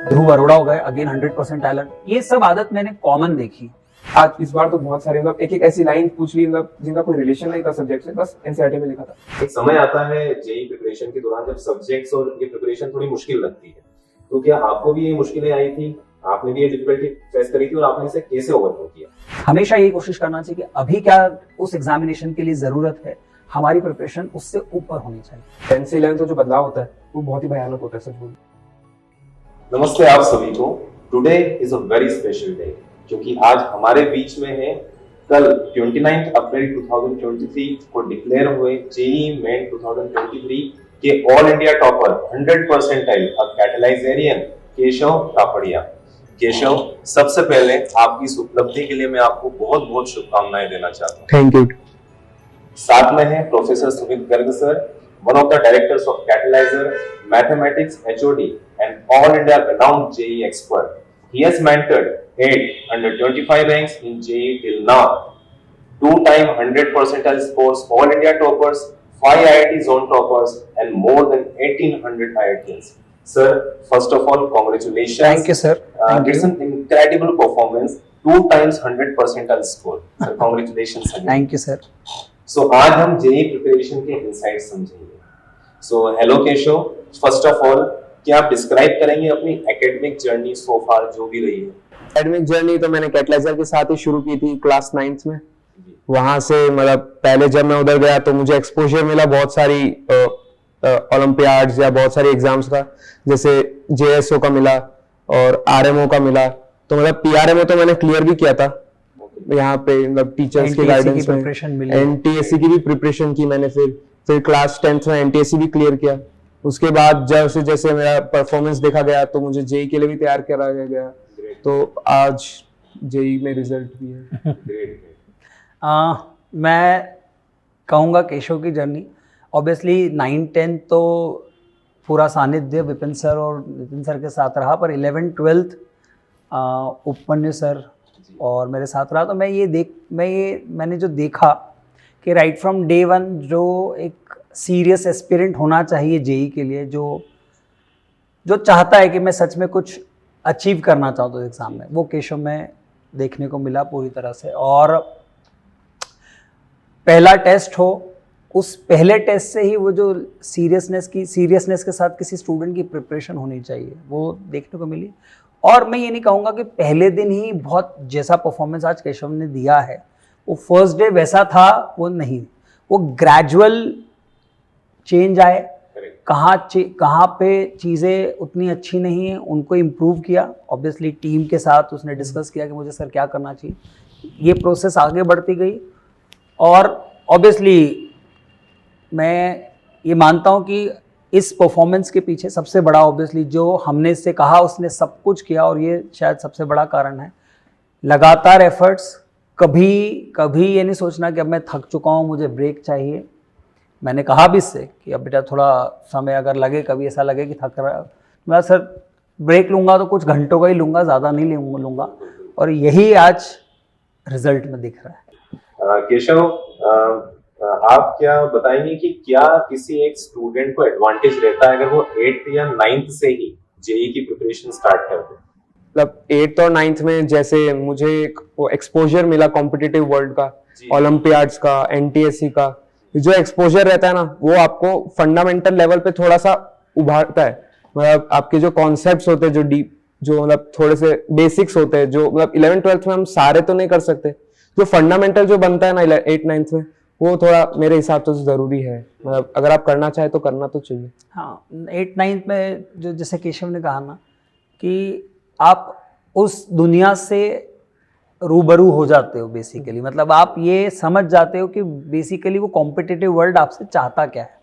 ध्रुव अरोड़ा हो गए, again 100% talent. ये सब आदत मैंने कॉमन देखी। आज इस बार तो बहुत सारे मतलब एक ऐसी लाइन पूछ ली मतलब जिनका कोई रिलेशन नहीं था सब्जेक्ट से, बस एनसीईआरटी में लिखा था। एक समय आता है जेई प्रिपरेशन के दौरान जब सब्जेक्ट्स और ये प्रिपरेशन थोड़ी मुश्किल लगती है, तो क्या आपको भी ये मुश्किलें आई थी? आपने भी ये डिफिकल्टी फेस करी थी और आपने इसे कैसे ओवरकम किया? हमेशा यही कोशिश करना चाहिए कि अभी क्या उस एग्जामिनेशन के लिए जरूरत है, हमारी प्रिपरेशन उससे ऊपर होनी चाहिए। 10 से 11 तो जो बदलाव होता है वो बहुत ही भयानक होता है, सच बोलूं। नमस्ते आप सभी को। Today is a very special day क्योंकि आज हमारे बीच में है कल 29 अप्रैल 2023 को डिक्लेयर हुए जेईई मेन 2023 के all India topper 100 percentile Catalyserian Keshav Kapadia. Keshav, सबसे पहले आपकी इस उपलब्धि के लिए मैं आपको बहुत बहुत शुभकामनाएं देना चाहता हूँ। Thank you. साथ में है professor Sumit Garg sir, one of the directors of Catalyser, mathematics HOD and all India renowned JEE expert. He has mentored 8 under 25 ranks in JEE till now. 2-time 100 percentile scores, all India toppers, 5 IIT zone toppers, and more than 1800 IITians. Sir, first of all, congratulations. Thank you, sir. Thank It's you. an incredible performance. 2 times 100 percentile score. Sir, congratulations. Again. Thank you, sir. So आज हम JEE preparation के insights समझेंगे। So hello Keshav, first of all क्या आप describe करेंगे अपनी academic journey so फार जो भी रही है? एकेडमिक जर्नी तो मैंने कैटलाइजर के साथ ही शुरू की थी क्लास 9th में। वहां से मतलब पहले जब मैं उधर गया तो मुझे एक्सपोजर मिला बहुत सारी ओलंपियाड्स या बहुत सारी एग्जाम्स का, जैसे JSO का मिला और RMO का मिला। तो मतलब PRMO तो मैंने क्लियर भी किया था यहाँ पे, मतलब टीचर्स के गाइडेंस में। NTSC की भी प्रिपरेशन की मैंने, फिर क्लास 10th में NTSC भी क्लियर किया। उसके बाद जैसे जैसे मेरा परफॉर्मेंस देखा गया तो मुझे जेई के लिए भी तैयार करा गया, तो आज जेई में रिजल्ट भी है। मैं कहूँगा केशव की जर्नी ऑब्वियसली 9-10 तो पूरा सानिध्य विपिन सर और नितिन सर के साथ रहा, पर 11-12 उपमन्यु सर और मेरे साथ रहा। तो मैंने जो देखा कि राइट फ्रॉम डे वन जो एक सीरियस एस्पिरेंट होना चाहिए जेई के लिए, जो चाहता है कि मैं सच में कुछ अचीव करना चाहता हूँ एग्ज़ाम में, वो केशव में देखने को मिला पूरी तरह से। और पहला टेस्ट हो, उस पहले टेस्ट से ही वो जो सीरियसनेस के साथ किसी स्टूडेंट की प्रिपरेशन होनी चाहिए वो देखने को मिली। और मैं ये नहीं कहूँगा कि पहले दिन ही बहुत जैसा परफॉर्मेंस आज केशव ने दिया है वो फर्स्ट डे वैसा था, वो नहीं, वो ग्रेजुअल चेंज आए। कहाँ पे चीज़ें उतनी अच्छी नहीं हैं उनको इम्प्रूव किया, ऑब्वियसली टीम के साथ उसने डिस्कस किया कि मुझे सर क्या करना चाहिए, ये प्रोसेस आगे बढ़ती गई। और ऑब्वियसली मैं ये मानता हूँ कि इस परफॉर्मेंस के पीछे सबसे बड़ा ऑब्वियसली जो हमने इससे कहा उसने सब कुछ किया, और ये शायद सबसे बड़ा कारण है लगातार एफर्ट्स। कभी ये नहीं सोचना कि अब मैं थक चुका हूँ मुझे ब्रेक चाहिए। मैंने कहा भी इससे कि अब बेटा थोड़ा समय अगर लगे, कभी ऐसा लगे कि थक रहा है, मैं सर ब्रेक लूँगा तो कुछ घंटों का ही लूँगा, ज़्यादा नहीं लूँगा, और यही आज रिजल्ट में दिख रहा है। केशव, आप क्या बताएंगे कि क्या किसी एक स्टूडेंट को एडवांटेज रहता है अगर वो 8th या 9th से ही जेई की प्रिपरेशन स्टार्ट कर दे? मतलब 8th और 9th में जैसे मुझे वो एक्सपोजर मिला कॉम्पिटिटिव वर्ल्ड का, ओलंपियाड्स का, NTSC का, जो एक्सपोजर रहता है ना वो आपको फंडामेंटल लेवल पे थोड़ा सा उभारता है। मतलब आपके जो कॉन्सेप्ट्स होते हैं, जो डीप, जो मतलब थोड़े से बेसिक्स होते हैं, जो मतलब 11th-12th में हम सारे तो नहीं कर सकते, जो फंडामेंटल जो बनता है ना 8th-9th में, वो थोड़ा मेरे हिसाब से जरूरी है। मतलब अगर आप करना चाहे तो करना तो चाहिए। हाँ, 8-9th में जो जैसे केशव ने कहा ना कि आप उस दुनिया से रूबरू हो जाते हो बेसिकली, मतलब आप ये समझ जाते हो कि बेसिकली वो कॉम्पिटिटिव वर्ल्ड आपसे चाहता क्या है।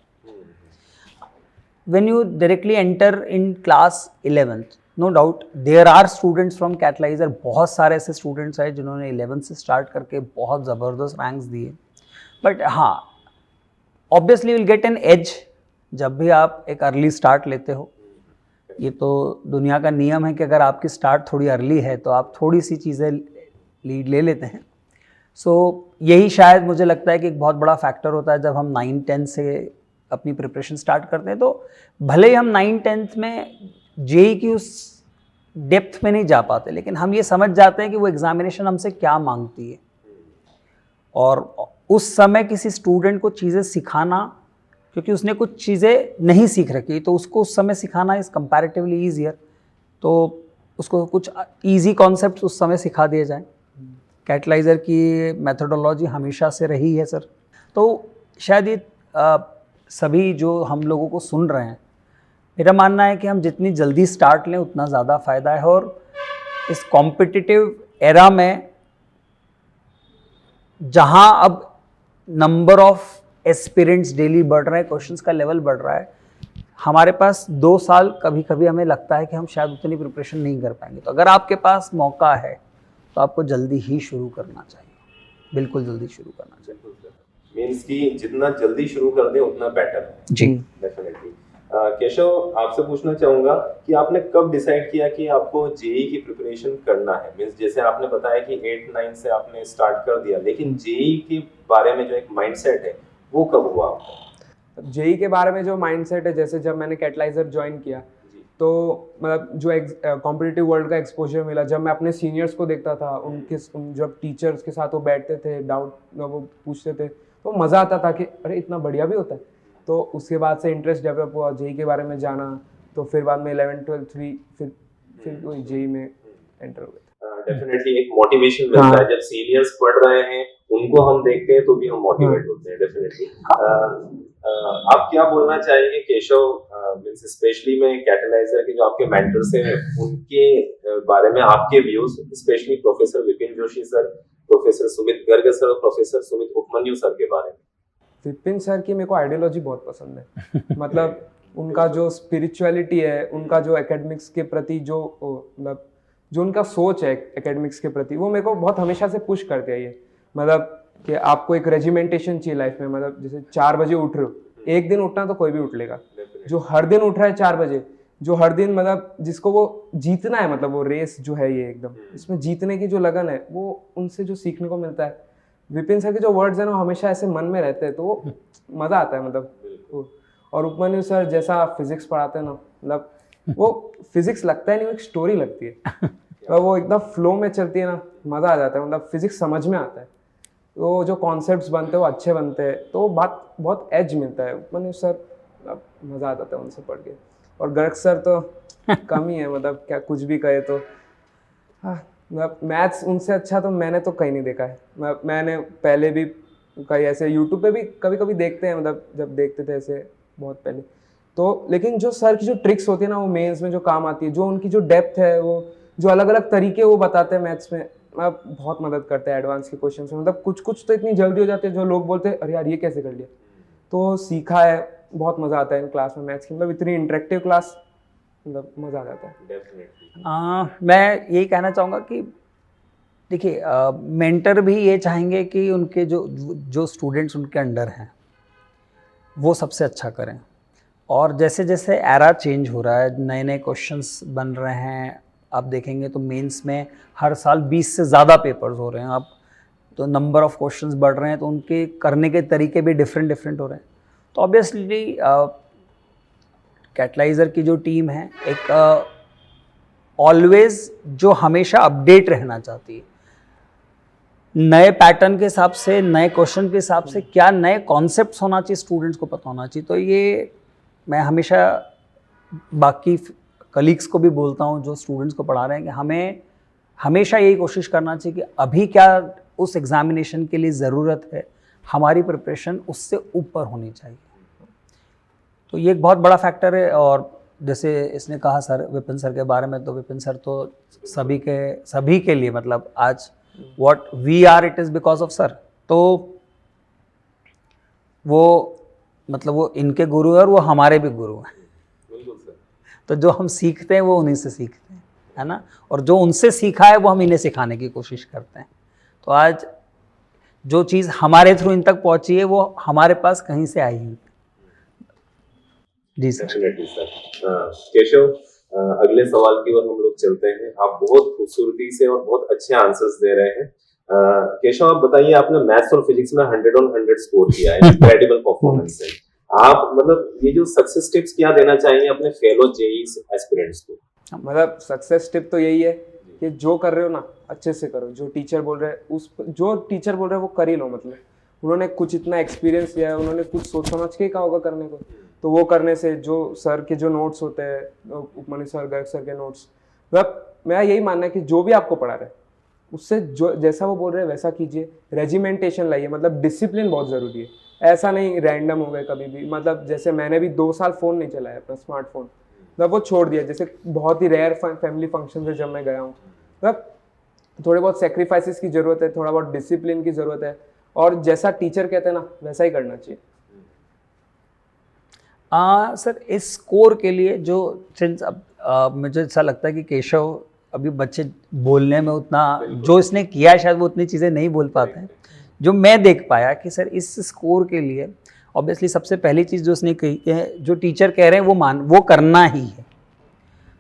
When you directly enter in class 11th, no doubt there are students from Catalyser, बहुत सारे ऐसे स्टूडेंट्स हैं जिन्होंने 11th से स्टार्ट करके बहुत ज़बरदस्त रैंक्स दिए। बट हाँ, obviously will get an edge जब भी आप एक अर्ली स्टार्ट लेते हो। ये तो दुनिया का नियम है कि अगर आपकी स्टार्ट थोड़ी अर्ली है तो आप थोड़ी सी चीज़ें लीड ले लेते हैं। सो यही शायद मुझे लगता है कि एक बहुत बड़ा फैक्टर होता है जब हम 9-10 से अपनी प्रिपरेशन स्टार्ट करते हैं। तो भले ही हम 9-10th में जेई की उस डेप्थ में नहीं जा पाते, लेकिन हम ये समझ जाते हैं कि वो एग्जामिनेशन हमसे क्या मांगती है, और उस समय किसी स्टूडेंट को चीज़ें सिखाना, क्योंकि उसने कुछ चीज़ें नहीं सीख रखी, तो उसको उस समय सिखाना इज़ कंपैरेटिवली ईजियर, तो उसको कुछ इजी कॉन्सेप्ट्स उस समय सिखा दिए जाएं। कैटलाइज़र की मेथोडोलॉजी हमेशा से रही है सर। तो शायद ये सभी जो हम लोगों को सुन रहे हैं, मेरा मानना है कि हम जितनी जल्दी स्टार्ट लें उतना ज़्यादा फ़ायदा है। और इस कॉम्पिटिटिव एरा में जहां अब नंबर ऑफ एस्पिरेंट्स डेली बढ़ रहे हैं, क्वेश्चंस का लेवल बढ़ रहा है, हमारे पास 2 साल कभी कभी हमें लगता है कि हम शायद उतनी प्रिपरेशन नहीं कर पाएंगे। तो अगर आपके पास मौका है तो आपको जल्दी ही शुरू करना चाहिए, बिल्कुल जल्दी शुरू करना चाहिए। मीन्स कि जितना जल्दी शुरू कर दें उतना बेटर है। जी डेफिनेटली। केशव, आपसे पूछना चाहूंगा कि आपने कब डिसाइड किया कि आपको जेई की प्रिपरेशन करना है? मीन्स जैसे आपने बताया कि 8-9 से आपने स्टार्ट कर दिया, लेकिन जेई के बारे में जो एक माइंडसेट है वो कब हुआ आपका? जेई के बारे में जो माइंडसेट है, जैसे जब मैंने कैटलाइजर ज्वाइन किया तो मतलब जो कॉम्पिटिटिव वर्ल्ड का एक्सपोजर मिला, जब मैं अपने सीनियर्स को देखता था, जब टीचर्स के साथ वो बैठते थे, डाउट वो पूछते थे, तो मज़ा आता था कि अरे इतना बढ़िया भी होता है। तो उसके बाद से इंटरेस्ट डेवलप हुआ, जेई के बारे में जाना, तो फिर बाद में 11th-12th हुई, फिर वही जेई में एंटर हो गए। डेफिनेटली एक मोटिवेशन मिलता है जब सीनियर्स पढ़ रहे हैं, उनको हम देखते हैं तो भी हम मोटिवेट होते हैं। डेफिनेटली। आप क्या बोलना चाहेंगे केशव, मींस स्पेशली में कैटलाइजर के जो आपके मेंटर्स हैं उनके बारे में आपके views, specially professor Vipin Joshi sir, professor Sumit Garg sir और प्रोफेसर सुमित उपमन्यु सर के बारे में? विपिन सर की मेरे को आइडियोलॉजी बहुत पसंद है। मतलब उनका जो स्पिरिचुअलिटी है, उनका जो एकेडमिक्स के प्रति जो मतलब जो उनका सोच है एकेडमिक्स के प्रति, वो मेरे को बहुत हमेशा से पुश करते हैं। ये मतलब कि आपको एक रेजिमेंटेशन चाहिए लाइफ में, मतलब जैसे 4 बजे उठ रहे हो, एक दिन उठना तो कोई भी उठ लेगा, जो हर दिन उठ रहा है 4 बजे, जो हर दिन मतलब जिसको वो जीतना है, मतलब वो रेस जो है ये एकदम इसमें जीतने की जो लगन है, वो उनसे जो सीखने को मिलता है। विपिन सर के जो वर्ड्स हैं ना हमेशा ऐसे मन में रहते हैं, तो वो मज़ा आता है मतलब। और उपमन्यु सर जैसा फिजिक्स पढ़ाते हैं ना, मतलब वो फिजिक्स लगता है नहीं, वो एक स्टोरी लगती है, तो वो एकदम फ्लो में चलती है ना, मज़ा आ जाता है, मतलब फिजिक्स समझ में आता है, तो जो कॉन्सेप्ट्स बनते हैं वो अच्छे बनते हैं, तो बात बहुत एज मिलता है। उपमन्यु सर मज़ा आ जाता है उनसे पढ़ के। और गर्ग सर तो कम ही है, मतलब क्या कुछ भी कहे तो। हाँ, मतलब मैथ्स उनसे अच्छा तो मैंने तो कहीं नहीं देखा है। मैंने पहले भी कहीं ऐसे यूट्यूब पे भी कभी कभी देखते हैं, मतलब जब देखते थे ऐसे बहुत पहले तो, लेकिन जो सर की जो ट्रिक्स होती है ना वो मेंस में जो काम आती है, जो उनकी जो डेप्थ है, वो जो अलग अलग तरीके वो बताते हैं मैथ्स में, बहुत मदद करते हैं एडवांस के क्वेश्चन में। मतलब कुछ कुछ तो इतनी जल्दी हो जाते हैं जो लोग बोलते हैं अरे यार ये कैसे कर लिया, तो सीखा है, बहुत मज़ा आता है इन क्लास में मैथ्स की, मतलब इतनी इंटरेक्टिव क्लास, मतलब मज़ा आ जाता है। मैं यही कहना चाहूँगा कि देखिए, मेंटर भी ये चाहेंगे कि उनके जो स्टूडेंट्स उनके अंडर हैं वो सबसे अच्छा करें। और जैसे जैसे एरा चेंज हो रहा है, नए नए क्वेश्चंस बन रहे हैं, आप देखेंगे तो मेंस में हर साल 20 से ज़्यादा पेपर्स हो रहे हैं अब, तो नंबर ऑफ क्वेश्चंस बढ़ रहे हैं, तो उनके करने के तरीके भी डिफरेंट हो रहे हैं। तो ऑब्वियसली कैटलाइजर की जो टीम है एक ऑलवेज जो हमेशा अपडेट रहना चाहती है, नए पैटर्न के हिसाब से, नए क्वेश्चन के हिसाब से क्या नए कॉन्सेप्ट्स होना चाहिए, स्टूडेंट्स को पता होना चाहिए। तो ये मैं हमेशा बाकी कलीग्स को भी बोलता हूँ जो स्टूडेंट्स को पढ़ा रहे हैं कि हमें हमेशा यही कोशिश करना चाहिए कि अभी क्या उस एग्जामिनेशन के लिए ज़रूरत है, हमारी प्रिपरेशन उससे ऊपर होनी चाहिए। तो ये एक बहुत बड़ा फैक्टर है। और जैसे इसने कहा सर विपिन सर के बारे में, तो विपिन सर तो सभी के लिए मतलब आज what we are it is because of sir. तो वो मतलब वो इनके गुरु है और वो हमारे भी गुरु हैं। तो जो हम सीखते हैं वो उन्हीं से सीखते हैं, है ना, और जो उनसे सीखा है वो हम इन्हें सिखाने की कोशिश करते हैं। तो आज जो चीज़ हमारे थ्रू इन तक पहुंची है वो हमारे पास कहीं से आई है। जी सर। केशव, अगले सवाल की ओर हम लोग चलते हैं। आप बहुत खूबसूरती से और बहुत अच्छे आंसर्स दे रहे हैं। केशव, आप बताइए, आपने मैथ्स और फिजिक्स में 100 on 100 स्कोर किया है, इनक्रेडिबल परफॉर्मेंस है। आप मतलब ये जो सक्सेस टिप्स क्या देना चाहिए अपने फेलो जेई एस्पिरेंट्स को? मतलब सक्सेस टिप तो यही है कि जो कर रहे हो ना अच्छे से करो, जो टीचर बोल रहे हैं वो कर ही लो। मतलब उन्होंने कुछ इतना एक्सपीरियंस लिया है, उन्होंने कुछ सोच समझ के ही कहा होगा करने को, तो वो करने से जो सर के जो नोट्स होते हैं, उपमन्यु सर, गर्ग सर के नोट्स, मतलब मेरा यही मानना है कि जो भी आपको पढ़ा रहे उससे जो जैसा वो बोल रहे हैं वैसा कीजिए, रेजिमेंटेशन लाइए। मतलब डिसिप्लिन बहुत ज़रूरी है, ऐसा नहीं रैंडम हो गए कभी भी। मतलब जैसे मैंने भी 2 साल फ़ोन नहीं चलाया अपना स्मार्टफोन, मतलब वो छोड़ दिया। जैसे बहुत ही रेयर फैमिली फंक्शन से जब मैं गया हूँ, मतलब थोड़े बहुत सेक्रीफाइसेस की ज़रूरत है, थोड़ा बहुत डिसिप्लिन की ज़रूरत है, और जैसा टीचर कहते हैं ना वैसा ही करना चाहिए। सर इस स्कोर के लिए जो सिंस अब मुझे ऐसा लगता है कि केशव अभी बच्चे बोलने में उतना जो इसने किया है शायद वो उतनी चीज़ें नहीं बोल पाते हैं। जो मैं देख पाया कि सर इस स्कोर के लिए ऑब्वियसली सबसे पहली चीज़ जो उसने कही है, जो टीचर कह रहे हैं वो करना ही है,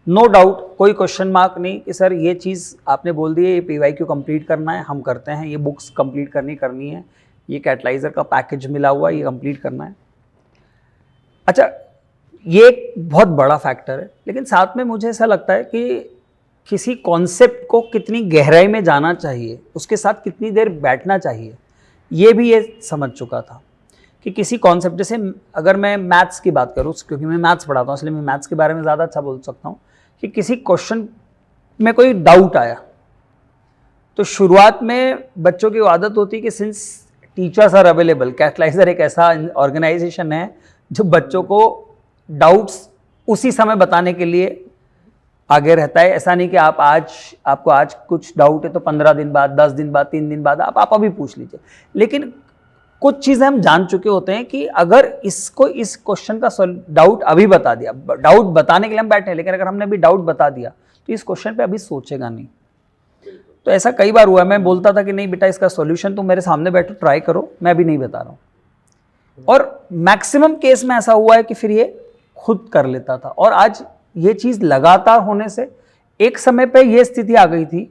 नो डाउट, कोई क्वेश्चन मार्क नहीं कि सर ये चीज़ आपने बोल दी है, ये PYQ कंप्लीट करना है, हम करते हैं, ये बुक्स कंप्लीट करनी है, ये कैटलाइजर का पैकेज मिला हुआ है, ये कंप्लीट करना है। अच्छा, ये एक बहुत बड़ा फैक्टर है, लेकिन साथ में मुझे ऐसा लगता है कि किसी कॉन्सेप्ट को कितनी गहराई में जाना चाहिए, उसके साथ कितनी देर बैठना चाहिए, ये भी ये समझ चुका था कि किसी कॉन्सेप्ट, जैसे अगर मैं मैथ्स की बात करूँ, क्योंकि मैं मैथ्स पढ़ाता हूँ इसलिए मैं मैथ्स के बारे में ज़्यादा अच्छा बोल सकता हूँ, कि किसी क्वेश्चन में कोई डाउट आया तो शुरुआत में बच्चों की आदत होती है कि सिंस टीचर्स आर अवेलेबल, कैटलाइजर एक ऐसा ऑर्गेनाइजेशन है जो बच्चों को डाउट्स उसी समय बताने के लिए आगे रहता है। ऐसा नहीं कि आपको आज कुछ डाउट है तो 15 दिन बाद, 10 दिन बाद, 3 दिन बाद आप अभी पूछ लीजिए। लेकिन कुछ चीज़ें हम जान चुके होते हैं कि अगर इस क्वेश्चन का डाउट अभी बता दिया, डाउट बताने के लिए हम बैठे हैं, लेकिन अगर हमने अभी डाउट बता दिया तो इस क्वेश्चन पे अभी सोचेगा नहीं। तो ऐसा कई बार हुआ है, मैं बोलता था कि नहीं बेटा इसका सॉल्यूशन तुम मेरे सामने बैठो, ट्राई करो, मैं अभी नहीं बता रहा हूँ, और मैक्सिमम केस में ऐसा हुआ है कि फिर ये खुद कर लेता था। और आज ये चीज़ लगातार होने से एक समय पे ये स्थिति आ गई थी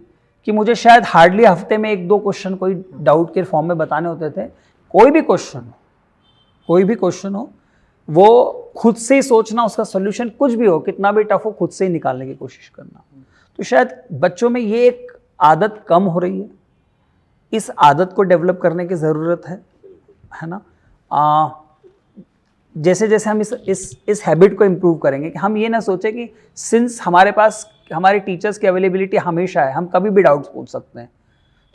कि मुझे शायद हार्डली हफ्ते में 1-2 क्वेश्चन कोई डाउट के फॉर्म में बताने होते थे। कोई भी क्वेश्चन हो वो खुद से ही सोचना, उसका सॉल्यूशन कुछ भी हो, कितना भी टफ हो, खुद से ही निकालने की कोशिश करना। तो शायद बच्चों में ये एक आदत कम हो रही है, इस आदत को डेवलप करने की ज़रूरत है ना। जैसे जैसे हम इस हैबिट को इम्प्रूव करेंगे कि हम ये ना सोचें कि सिंस हमारे पास हमारे टीचर्स की अवेलेबिलिटी हमेशा है, हम कभी भी डाउट्स पूछ सकते हैं,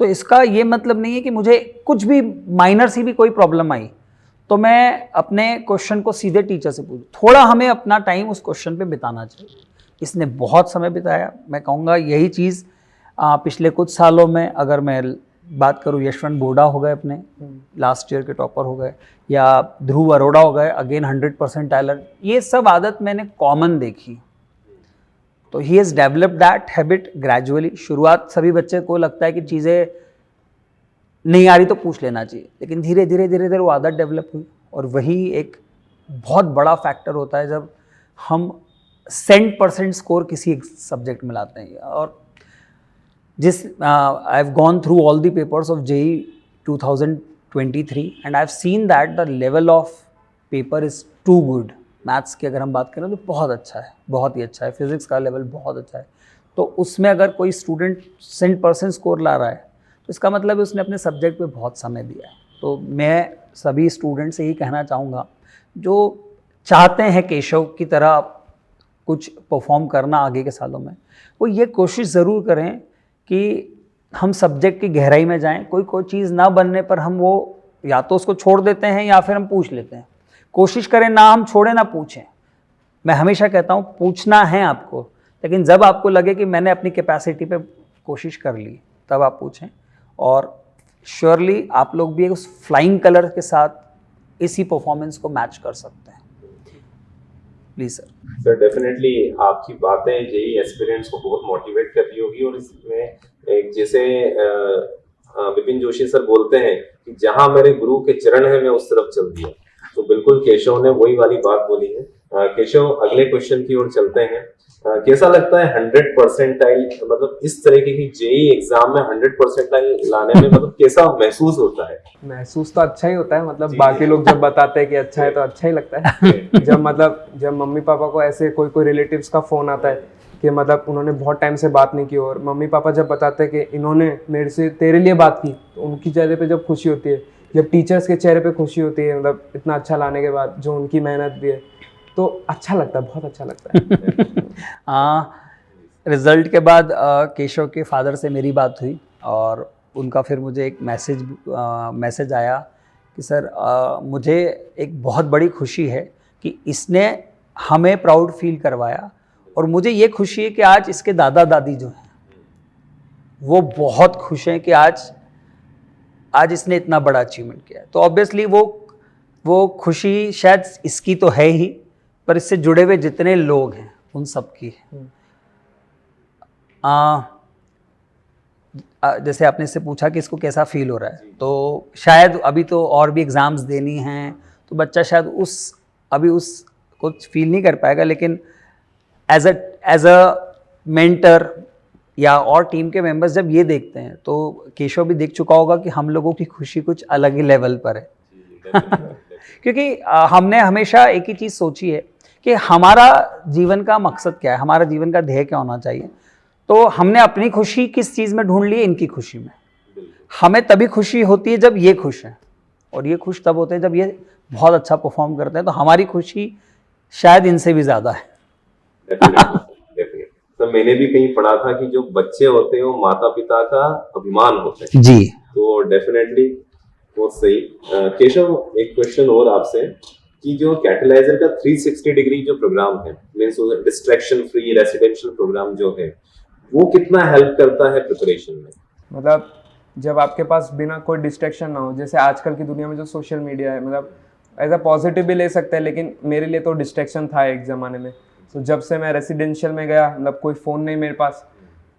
तो इसका ये मतलब नहीं है कि मुझे कुछ भी माइनर सी भी कोई प्रॉब्लम आई तो मैं अपने क्वेश्चन को सीधे टीचर से पूछूं। थोड़ा हमें अपना टाइम उस क्वेश्चन पे बिताना चाहिए। इसने बहुत समय बिताया, मैं कहूँगा यही चीज़ पिछले कुछ सालों में, अगर मैं बात करूँ, यशवंत बोडा हो गए अपने लास्ट ईयर के टॉपर हो गए, या ध्रुव अरोड़ा हो गए अगेन 100% टाइलर, ये सब आदत मैंने कॉमन देखी। तो he has developed that habit gradually. शुरुआत सभी बच्चे को लगता है कि चीज़ें नहीं आ रही तो पूछ लेना चाहिए, लेकिन धीरे धीरे वो आदत डेवलप हुई, और वही एक बहुत बड़ा फैक्टर होता है जब हम 100% स्कोर किसी एक सब्जेक्ट में लाते हैं। और I have gone through all the papers of JEE 2023 and I have seen that the level of paper is too good. Maths की अगर हम बात करें तो बहुत अच्छा है, बहुत ही अच्छा है। फिज़िक्स का लेवल बहुत अच्छा है। तो उसमें अगर कोई स्टूडेंट 100% स्कोर ला रहा है तो इसका मतलब है उसने अपने सब्जेक्ट पे बहुत समय दिया है। तो मैं सभी स्टूडेंट से यही कहना चाहूँगा जो चाहते हैं केशव की तरह कुछ परफॉर्म करना आगे के सालों में, वो ये कोशिश ज़रूर करें कि हम सब्जेक्ट की गहराई में जाएं। कोई चीज़ ना बनने पर हम वो या तो उसको छोड़ देते हैं या फिर हम पूछ लेते हैं। कोशिश करें ना हम छोड़ें ना पूछें। मैं हमेशा कहता हूँ पूछना है आपको, लेकिन जब आपको लगे कि मैंने अपनी कैपेसिटी पे कोशिश कर ली तब आप पूछें। और श्योरली आप लोग भी उस फ्लाइंग कलर के साथ इसी परफॉर्मेंस को मैच कर सकते हैं। प्लीज सर डेफिनेटली आपकी बातें जेई एस्पिरेंट्स को बहुत मोटिवेट कर रही होगी। और इसमें एक जैसे विपिन जोशी सर बोलते हैं कि जहां मेरे गुरु के चरण है मैं उस तरफ चल दिया, तो बिल्कुल केशव ने वही वाली बात बोली है। केशव अगले क्वेश्चन की ओर चलते हैं। कैसा लगता है 100 परसेंटाइल, मतलब इस तरीके की जेई एग्जाम में 100 परसेंटाइल लाने में मतलब कैसा महसूस होता है? महसूस तो अच्छा ही होता है, मतलब बाकी लोग जब बताते हैं कि अच्छा है तो अच्छा ही लगता है। जब मम्मी पापा को ऐसे कोई रिलेटिव्स का फोन आता है कि मतलब उन्होंने बहुत टाइम से बात नहीं की, और मम्मी पापा जब बताते हैं कि इन्होंने मेरे से तेरे लिए बात की, तो उनकी चेहरे पे जब खुशी होती है, जब टीचर्स के चेहरे पे खुशी होती है, मतलब इतना अच्छा लाने के बाद जो उनकी मेहनत भी है, तो अच्छा लगता है, बहुत अच्छा लगता है। रिजल्ट के बाद केशव के फादर से मेरी बात हुई और उनका फिर मुझे एक मैसेज आया कि सर मुझे एक बहुत बड़ी खुशी है कि इसने हमें प्राउड फील करवाया, और मुझे ये खुशी है कि आज इसके दादा दादी जो हैं वो बहुत खुश हैं कि आज इसने इतना बड़ा अचीवमेंट किया है। तो ऑब्वियसली वो खुशी शायद इसकी तो है ही, पर इससे जुड़े हुए जितने लोग हैं उन सब की है। जैसे आपने इससे पूछा कि इसको कैसा फील हो रहा है, तो शायद अभी तो और भी एग्ज़ाम्स देनी हैं, तो बच्चा शायद अभी कुछ फील नहीं कर पाएगा, लेकिन एज अ मेंटर या और टीम के मेंबर्स जब ये देखते हैं, तो केशव भी देख चुका होगा कि हम लोगों की खुशी कुछ अलग ही लेवल पर है। क्योंकि हमने हमेशा एक ही चीज़ सोची है कि हमारा जीवन का मकसद क्या है, हमारा जीवन का ध्येय क्या होना चाहिए। तो हमने अपनी खुशी किस चीज़ में ढूंढ ली है, इनकी खुशी में। हमें तभी खुशी होती है जब ये खुश हैं, और ये खुश तब होते हैं जब ये बहुत अच्छा परफॉर्म करते हैं। तो हमारी खुशी शायद इनसे भी ज़्यादा है। डेफिनेटली। तो मैंने भी कहीं पढ़ा था कि जो बच्चे होते हैं वो माता पिता का अभिमान होते हैं। जी, तो डेफिनेटली बहुत सही। केशव, एक क्वेश्चन और आपसे कि जो कैटलाइजर का 360 डिग्री जो प्रोग्राम है, means distraction free residential programme जो है, वो कितना हेल्प करता है प्रिपरेशन में? मतलब जब आपके पास बिना कोई डिस्ट्रैक्शन ना हो, जैसे आजकल की दुनिया में जो सोशल मीडिया है, मतलब एज अ पॉजिटिव भी ले सकते हैं, लेकिन मेरे लिए तो डिस्ट्रैक्शन था एक ज़माने में। तो जब से मैं रेसिडेंशियल में गया, मतलब कोई फ़ोन नहीं मेरे पास,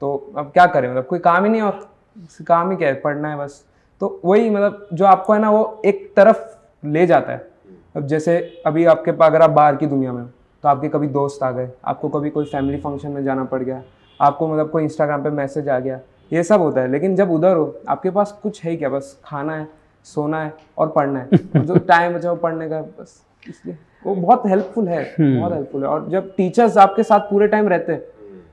तो अब क्या करें, मतलब कोई काम ही नहीं, और काम ही क्या है, पढ़ना है बस। तो वही मतलब जो आपको है ना वो एक तरफ ले जाता है। अब जैसे अभी आपके पास अगर आप बाहर की दुनिया में हो, तो आपके कभी दोस्त आ गए, आपको कभी कोई फैमिली फंक्शन में जाना पड़ गया, आपको मतलब कोई इंस्टाग्राम पे मैसेज आ गया, ये सब होता है। लेकिन जब उधर हो, आपके पास कुछ है क्या, बस खाना है, सोना है और पढ़ना है, और जो टाइम बचा वो पढ़ने का, बस। इसलिए वो बहुत हेल्पफुल है, बहुत हेल्पफुल है। और जब टीचर्स आपके साथ पूरे टाइम रहते हैं,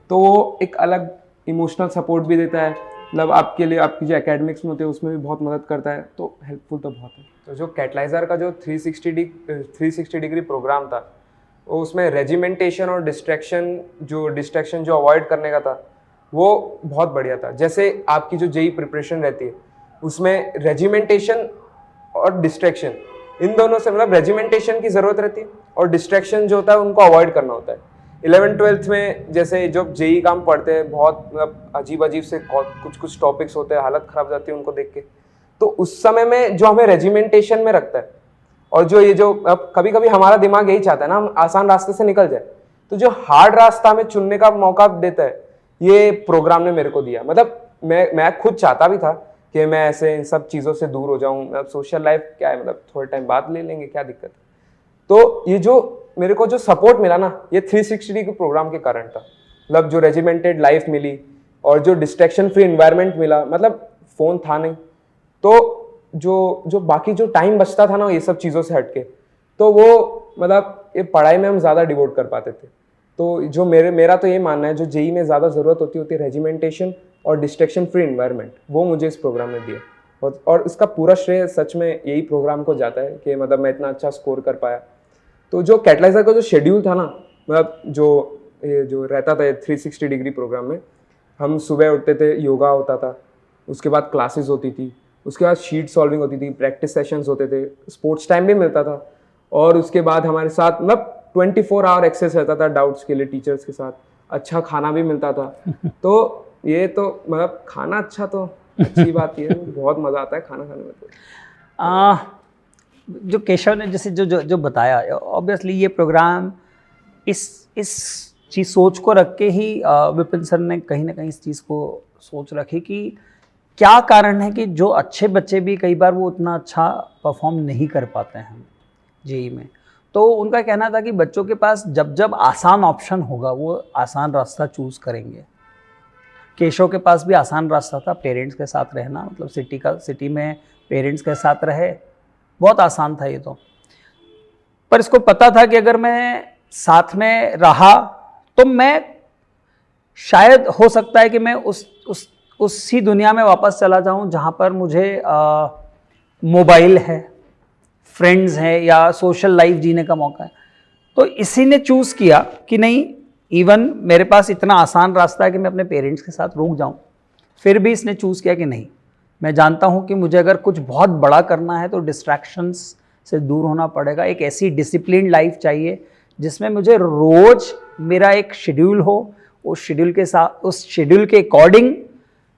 तो वो एक अलग इमोशनल सपोर्ट भी देता है, मतलब आपके लिए आपकी जो एकेडमिक्स में होते हैं उसमें भी बहुत मदद करता है। तो हेल्पफुल तो बहुत है। तो जो कैटलाइजर का जो 360 डिग्री प्रोग्राम था, वो उसमें रेजिमेंटेशन और डिस्ट्रैक्शन जो अवॉइड करने का था, वो बहुत बढ़िया था। जैसे आपकी जो जेई प्रिपरेशन रहती है, उसमें रेजिमेंटेशन और डिस्ट्रैक्शन, इन दोनों से, मतलब रेजिमेंटेशन की ज़रूरत रहती है और डिस्ट्रैक्शन जो होता है उनको अवॉइड करना होता है। 11th-12th में जैसे जो जेई काम पढ़ते हैं, बहुत मतलब अजीब से कुछ टॉपिक्स होते हैं, हालत ख़राब जाती है उनको देख के। तो उस समय में जो हमें रेजिमेंटेशन में रखता है, और जो ये जो अब कभी कभी हमारा दिमाग यही चाहता है ना, हम आसान रास्ते से निकल जाए, तो जो हार्ड रास्ता हमें चुनने का मौका देता है, ये प्रोग्राम ने मेरे को दिया। मतलब मैं खुद चाहता भी था कि मैं ऐसे इन सब चीज़ों से दूर हो जाऊं। मतलब सोशल लाइफ क्या है, मतलब थोड़े टाइम बाद ले लेंगे, क्या दिक्कत है। तो ये जो मेरे को जो सपोर्ट मिला ना, ये 360 के प्रोग्राम के कारण था। मतलब जो रेजिमेंटेड लाइफ मिली और जो डिस्ट्रैक्शन फ्री एनवायरनमेंट मिला, मतलब फ़ोन था नहीं, तो जो बाकी जो टाइम बचता था ना ये सब चीज़ों से हटके, तो वो मतलब ये पढ़ाई में हम ज़्यादा डिवोट कर पाते थे। तो जो मेरा तो ये मानना है, जो जेई में ज़्यादा ज़रूरत होती है रेजिमेंटेशन और डिस्ट्रैक्शन फ्री एनवायरनमेंट, वो मुझे इस प्रोग्राम में दिया। और इसका पूरा श्रेय सच में यही प्रोग्राम को जाता है कि मतलब मैं इतना अच्छा स्कोर कर पाया। तो जो कैटलाइजर का जो शेड्यूल था ना, मतलब जो रहता था 360 डिग्री प्रोग्राम में, हम सुबह उठते थे, योगा होता था, उसके बाद क्लासेस होती थी, उसके बाद शीट सॉल्विंग होती थी, प्रैक्टिस सेशंस होते थे, स्पोर्ट्स टाइम भी मिलता था, और उसके बाद हमारे साथ मतलब 24 आवर एक्सेस रहता था डाउट्स के लिए टीचर्स के साथ, अच्छा खाना भी मिलता था। तो ये तो मतलब खाना अच्छा तो अच्छी बात ये है, बहुत मज़ा आता है खाना खाने में। तो जो केशव ने जैसे जो बताया, ऑब्वियसली ये प्रोग्राम इस चीज़ सोच को रख के ही विपिन सर ने कहीं ना कहीं इस चीज़ को सोच रखी कि क्या कारण है कि जो अच्छे बच्चे भी कई बार वो उतना अच्छा परफॉर्म नहीं कर पाते हैं जेई में। तो उनका कहना था कि बच्चों के पास जब आसान ऑप्शन होगा वो आसान रास्ता चूज़ करेंगे। केशव के पास भी आसान रास्ता था, पेरेंट्स के साथ रहना, मतलब सिटी में पेरेंट्स के साथ रहे, बहुत आसान था ये तो। पर इसको पता था कि अगर मैं साथ में रहा तो मैं शायद हो सकता है कि मैं उसी दुनिया में वापस चला जाऊं जहां पर मुझे मोबाइल है, फ्रेंड्स हैं या सोशल लाइफ जीने का मौका है। तो इसी ने चूज़ किया कि नहीं, इवन मेरे पास इतना आसान रास्ता है कि मैं अपने पेरेंट्स के साथ रुक जाऊं, फिर भी इसने चूज़ किया कि नहीं, मैं जानता हूं कि मुझे अगर कुछ बहुत बड़ा करना है तो डिस्ट्रैक्शंस से दूर होना पड़ेगा। एक ऐसी डिसिप्लिन्ड लाइफ चाहिए जिसमें मुझे रोज़ मेरा एक शेड्यूल हो, उस शेड्यूल के अकॉर्डिंग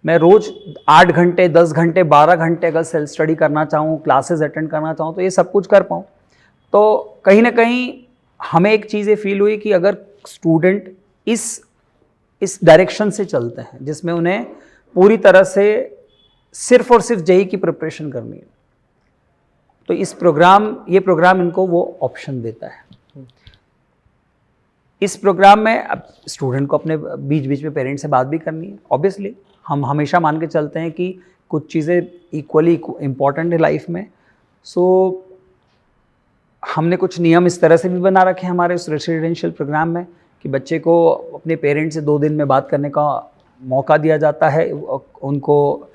मैं रोज़ 8 घंटे, 10 घंटे, 12 घंटे अगर सेल्फ स्टडी करना चाहूँ, क्लासेस अटेंड करना चाहूँ तो ये सब कुछ कर पाऊँ। तो कहीं ना कहीं हमें एक चीज़ ये फील हुई कि अगर स्टूडेंट इस डायरेक्शन से चलते हैं जिसमें उन्हें पूरी तरह से सिर्फ और सिर्फ जेईई की प्रिपरेशन करनी है, तो ये प्रोग्राम इनको वो ऑप्शन देता है। इस प्रोग्राम में अब स्टूडेंट को अपने बीच बीच में पेरेंट्स से बात भी करनी है। ऑब्वियसली हम हमेशा मान के चलते हैं कि कुछ चीज़ें इक्वली इम्पॉर्टेंट है लाइफ में। सो हमने कुछ नियम इस तरह से भी बना रखे हैं हमारे उस रेसिडेंशियल प्रोग्राम में कि बच्चे को अपने पेरेंट्स से 2 दिन में बात करने का मौका दिया जाता है। उनको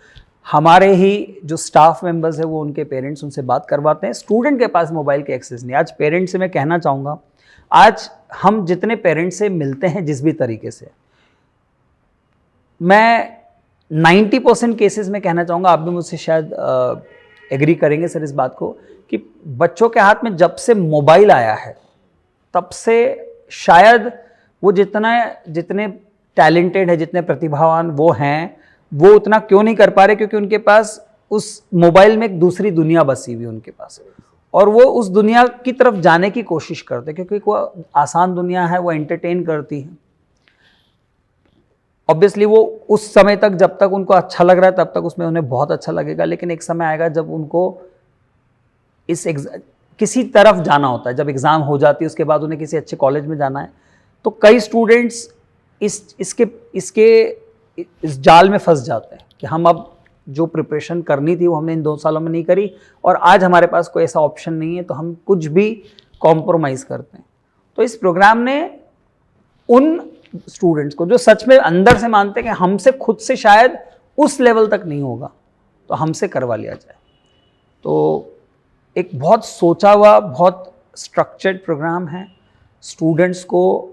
हमारे ही जो स्टाफ मेंबर्स है वो उनके पेरेंट्स उनसे बात करवाते हैं। स्टूडेंट के पास मोबाइल की एक्सेस नहीं। आज पेरेंट्स से मैं कहना चाहूँगा, आज हम जितने पेरेंट्स से मिलते हैं जिस भी तरीके से, मैं 90% केसेस में कहना चाहूँगा, आप भी मुझसे शायद एग्री करेंगे सर इस बात को, कि बच्चों के हाथ में जब से मोबाइल आया है तब से शायद वो जितने टैलेंटेड है, जितने प्रतिभावान वो हैं, वो उतना क्यों नहीं कर पा रहे, क्योंकि उनके पास उस मोबाइल में एक दूसरी दुनिया बसी हुई उनके पास, और वो उस दुनिया की तरफ जाने की कोशिश करते हैं क्योंकि वो आसान दुनिया है, वो एंटरटेन करती है। ऑब्वियसली वो उस समय तक, जब तक उनको अच्छा लग रहा है तब तक उसमें उन्हें बहुत अच्छा लगेगा, लेकिन एक समय आएगा जब उनको किसी तरफ जाना होता है, जब एग्ज़ाम हो जाती है उसके बाद उन्हें किसी अच्छे कॉलेज में जाना है, तो कई स्टूडेंट्स इस जाल में फंस जाते हैं कि हम अब जो प्रिपरेशन करनी थी वो हमने इन 2 सालों में नहीं करी और आज हमारे पास कोई ऐसा ऑप्शन नहीं है, तो हम कुछ भी कॉम्प्रोमाइज़ करते हैं। तो इस प्रोग्राम ने उन स्टूडेंट्स को जो सच में अंदर से मानते हैं कि हमसे खुद से शायद उस लेवल तक नहीं होगा, तो हमसे करवा लिया जाए। तो एक बहुत सोचा हुआ, बहुत स्ट्रक्चर्ड प्रोग्राम है। स्टूडेंट्स को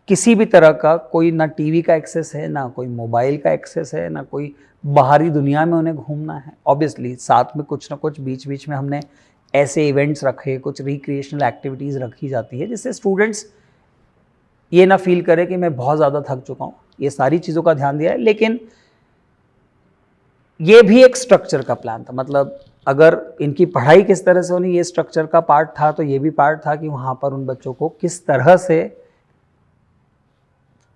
किसी भी तरह का कोई ना टीवी का एक्सेस है, ना कोई मोबाइल का एक्सेस है, ना कोई बाहरी दुनिया में उन्हें घूमना है। ऑब्वियसली साथ में कुछ ना कुछ बीच बीच में हमने ऐसे इवेंट्स रखे, कुछ रिक्रिएशनल एक्टिविटीज़ रखी जाती है जिससे स्टूडेंट्स ये ना फील करे कि मैं बहुत ज़्यादा थक चुका हूँ। ये सारी चीज़ों का ध्यान दिया है, लेकिन ये भी एक स्ट्रक्चर का प्लान था। मतलब अगर इनकी पढ़ाई किस तरह से होनी, ये स्ट्रक्चर का पार्ट था, तो ये भी पार्ट था कि वहाँ पर उन बच्चों को किस तरह से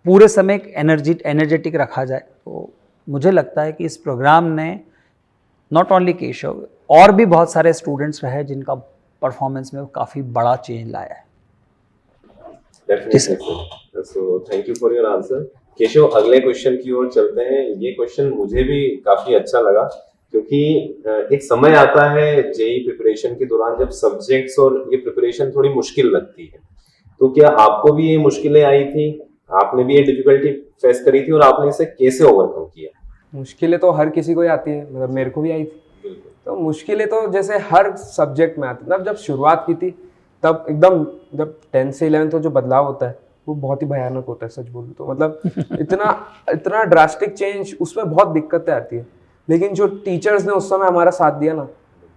पूरे समय एनर्जेटिक रखा जाए। तो मुझे लगता है कि इस प्रोग्राम ने नॉट ओनली केशव, और भी बहुत सारे स्टूडेंट्स रहे जिनका परफॉर्मेंस में काफ़ी बड़ा चेंज लाया है। Definitely, sir. So thank you for your answer. Keshav, अगले क्वेश्चन की ओर चलते हैं। ये क्वेश्चन मुझे भी काफी अच्छा लगा क्योंकि एक समय आता है जेईई प्रिपरेशन के दौरान जब सब्जेक्ट्स और ये प्रिपरेशन थोड़ी मुश्किल लगती है। तो क्या आपको भी ये मुश्किलें आई थी? आपने भी ये डिफिकल्टी फेस करी थी और आपने इसे कैसे ओवरकम किया? मुश्किलें तो हर किसी को ही आती है, मतलब मेरे को भी आई थी। तो मुश्किलें तो जैसे हर सब्जेक्ट में आती, मतलब जब शुरुआत की थी तब एकदम, जब 10th से 11th तो जो बदलाव होता है वो बहुत ही भयानक होता है, सच बोलूं तो। मतलब इतना ड्रास्टिक चेंज, उसमें बहुत दिक्कतें आती है। लेकिन जो टीचर्स ने उस समय हमारा साथ दिया ना,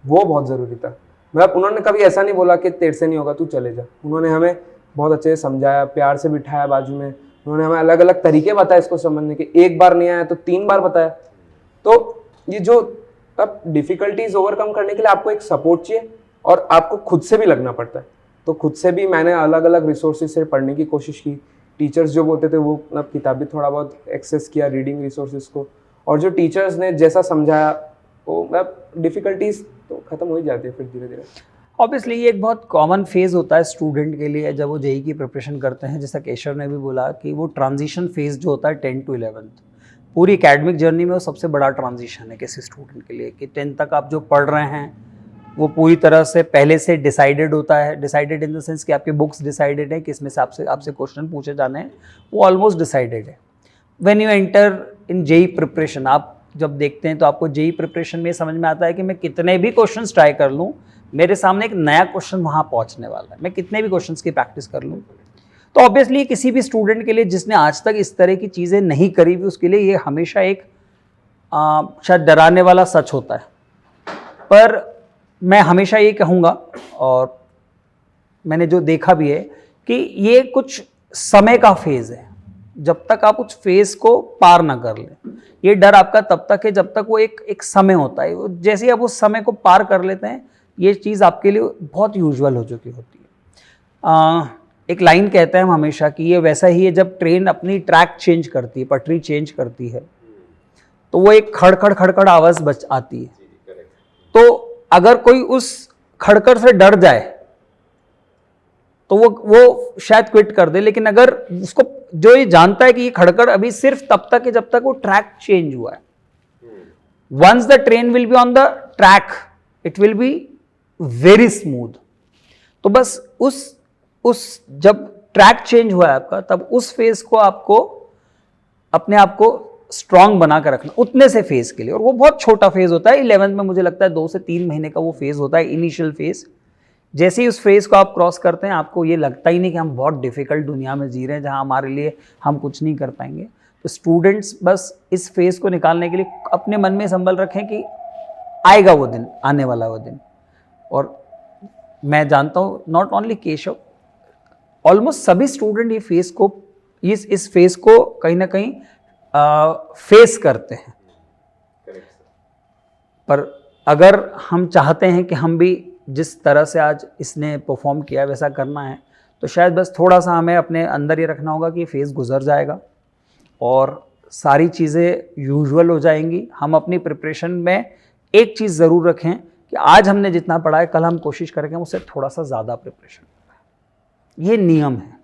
वो बहुत ज़रूरी था। मतलब उन्होंने कभी ऐसा नहीं बोला कि तेरे से नहीं होगा, तू चले जा। उन्होंने हमें बहुत अच्छे से समझाया, प्यार से बिठाया बाजू में। उन्होंने हमें अलग अलग तरीके बताए इसको समझने के। 1 बार नहीं आया तो 3 बार बताया। तो ये जो अब डिफिकल्टीज ओवरकम करने के लिए आपको एक सपोर्ट चाहिए और आपको खुद से भी लगना पड़ता है। तो खुद से भी मैंने अलग अलग रिसोर्सेज से पढ़ने की कोशिश की। टीचर्स जो बोलते थे वो मतलब किताबी थोड़ा बहुत एक्सेस किया, रीडिंग रिसोर्सेज को, और जो टीचर्स ने जैसा समझाया वो मतलब डिफिकल्टीज तो खत्म हो ही जाती है फिर धीरे धीरे। ऑब्वियसली ये एक बहुत कॉमन फेज़ होता है स्टूडेंट के लिए जब वो जेईई की प्रिपरेशन करते हैं। जैसा केशव ने भी बोला कि वो ट्रांजिशन फेज़ जो होता है 10 to 11th, पूरी एकेडमिक जर्नी में वो सबसे बड़ा ट्रांजिशन है किसी स्टूडेंट के लिए, कि 10th तक आप जो पढ़ रहे हैं वो पूरी तरह से पहले से डिसाइडेड होता है, डिसाइडेड इन द सेंस कि आपके बुक्स डिसाइडेड है कि इसमें से आपसे क्वेश्चन पूछे जाने हैं, वो ऑलमोस्ट डिसाइडेड है। When you enter in JEE preparation, आप जब देखते हैं तो आपको जेई प्रिपरेशन में समझ में आता है कि मैं कितने भी क्वेश्चंस ट्राई कर लूँ, मेरे सामने एक नया क्वेश्चन वहाँ पहुँचने वाला है, मैं कितने भी क्वेश्चंस की प्रैक्टिस कर लूँ। तो ऑब्वियसली किसी भी स्टूडेंट के लिए जिसने आज तक इस तरह की चीज़ें नहीं करी हुई, उसके लिए ये हमेशा एक शायद डराने वाला सच होता है। पर मैं हमेशा ये कहूँगा, और मैंने जो देखा भी है, कि ये कुछ समय का फेज़ है। जब तक आप उस फेज़ को पार ना कर लें, ये डर आपका तब तक है जब तक वो एक समय होता है। जैसे ही आप उस समय को पार कर लेते हैं, ये चीज़ आपके लिए बहुत यूजुअल हो चुकी होती है। एक लाइन कहते हैं हम हमेशा कि ये वैसा ही है जब ट्रेन अपनी ट्रैक चेंज करती है, पटरी चेंज करती है, तो वो एक खड़खड़ खड़खड़ आवाज़ बच आती है। तो अगर कोई उस खड़खड़ से डर जाए तो वो शायद क्विट कर दे, लेकिन अगर उसको जो ये जानता है कि ये खड़खड़ अभी सिर्फ तब तक है जब तक वो ट्रैक चेंज हुआ है। Once the train will be on the track, it will be very smooth. तो बस उस जब ट्रैक चेंज हुआ है आपका, तब उस फेज को आपको अपने आप को स्ट्रांग बना कर रखना, उतने से फेज के लिए। और वो बहुत छोटा फेज होता है 11th में, मुझे लगता है 2 से 3 महीने का वो फेज होता है, इनिशियल फेज। जैसे ही उस फेज को आप क्रॉस करते हैं, आपको ये लगता ही नहीं कि हम बहुत डिफिकल्ट दुनिया में जी रहे हैं जहां हमारे लिए हम कुछ नहीं कर पाएंगे। तो स्टूडेंट्स बस इस फेज को निकालने के लिए अपने मन में संभल रखें कि आएगा वो दिन, आने वाला वो दिन। और मैं जानता हूँ नॉट ओनली केशव, ऑलमोस्ट सभी स्टूडेंट ये फेज को इस फेज को कहीं ना कहीं फेस करते हैं। पर अगर हम चाहते हैं कि हम भी जिस तरह से आज इसने परफॉर्म किया वैसा करना है, तो शायद बस थोड़ा सा हमें अपने अंदर ये रखना होगा कि फेज गुजर जाएगा और सारी चीज़ें यूजुअल हो जाएंगी। हम अपनी प्रिपरेशन में एक चीज़ ज़रूर रखें कि आज हमने जितना पढ़ा है, कल हम कोशिश करेंगे उससे थोड़ा सा ज़्यादा प्रिपरेशन करें। ये नियम है।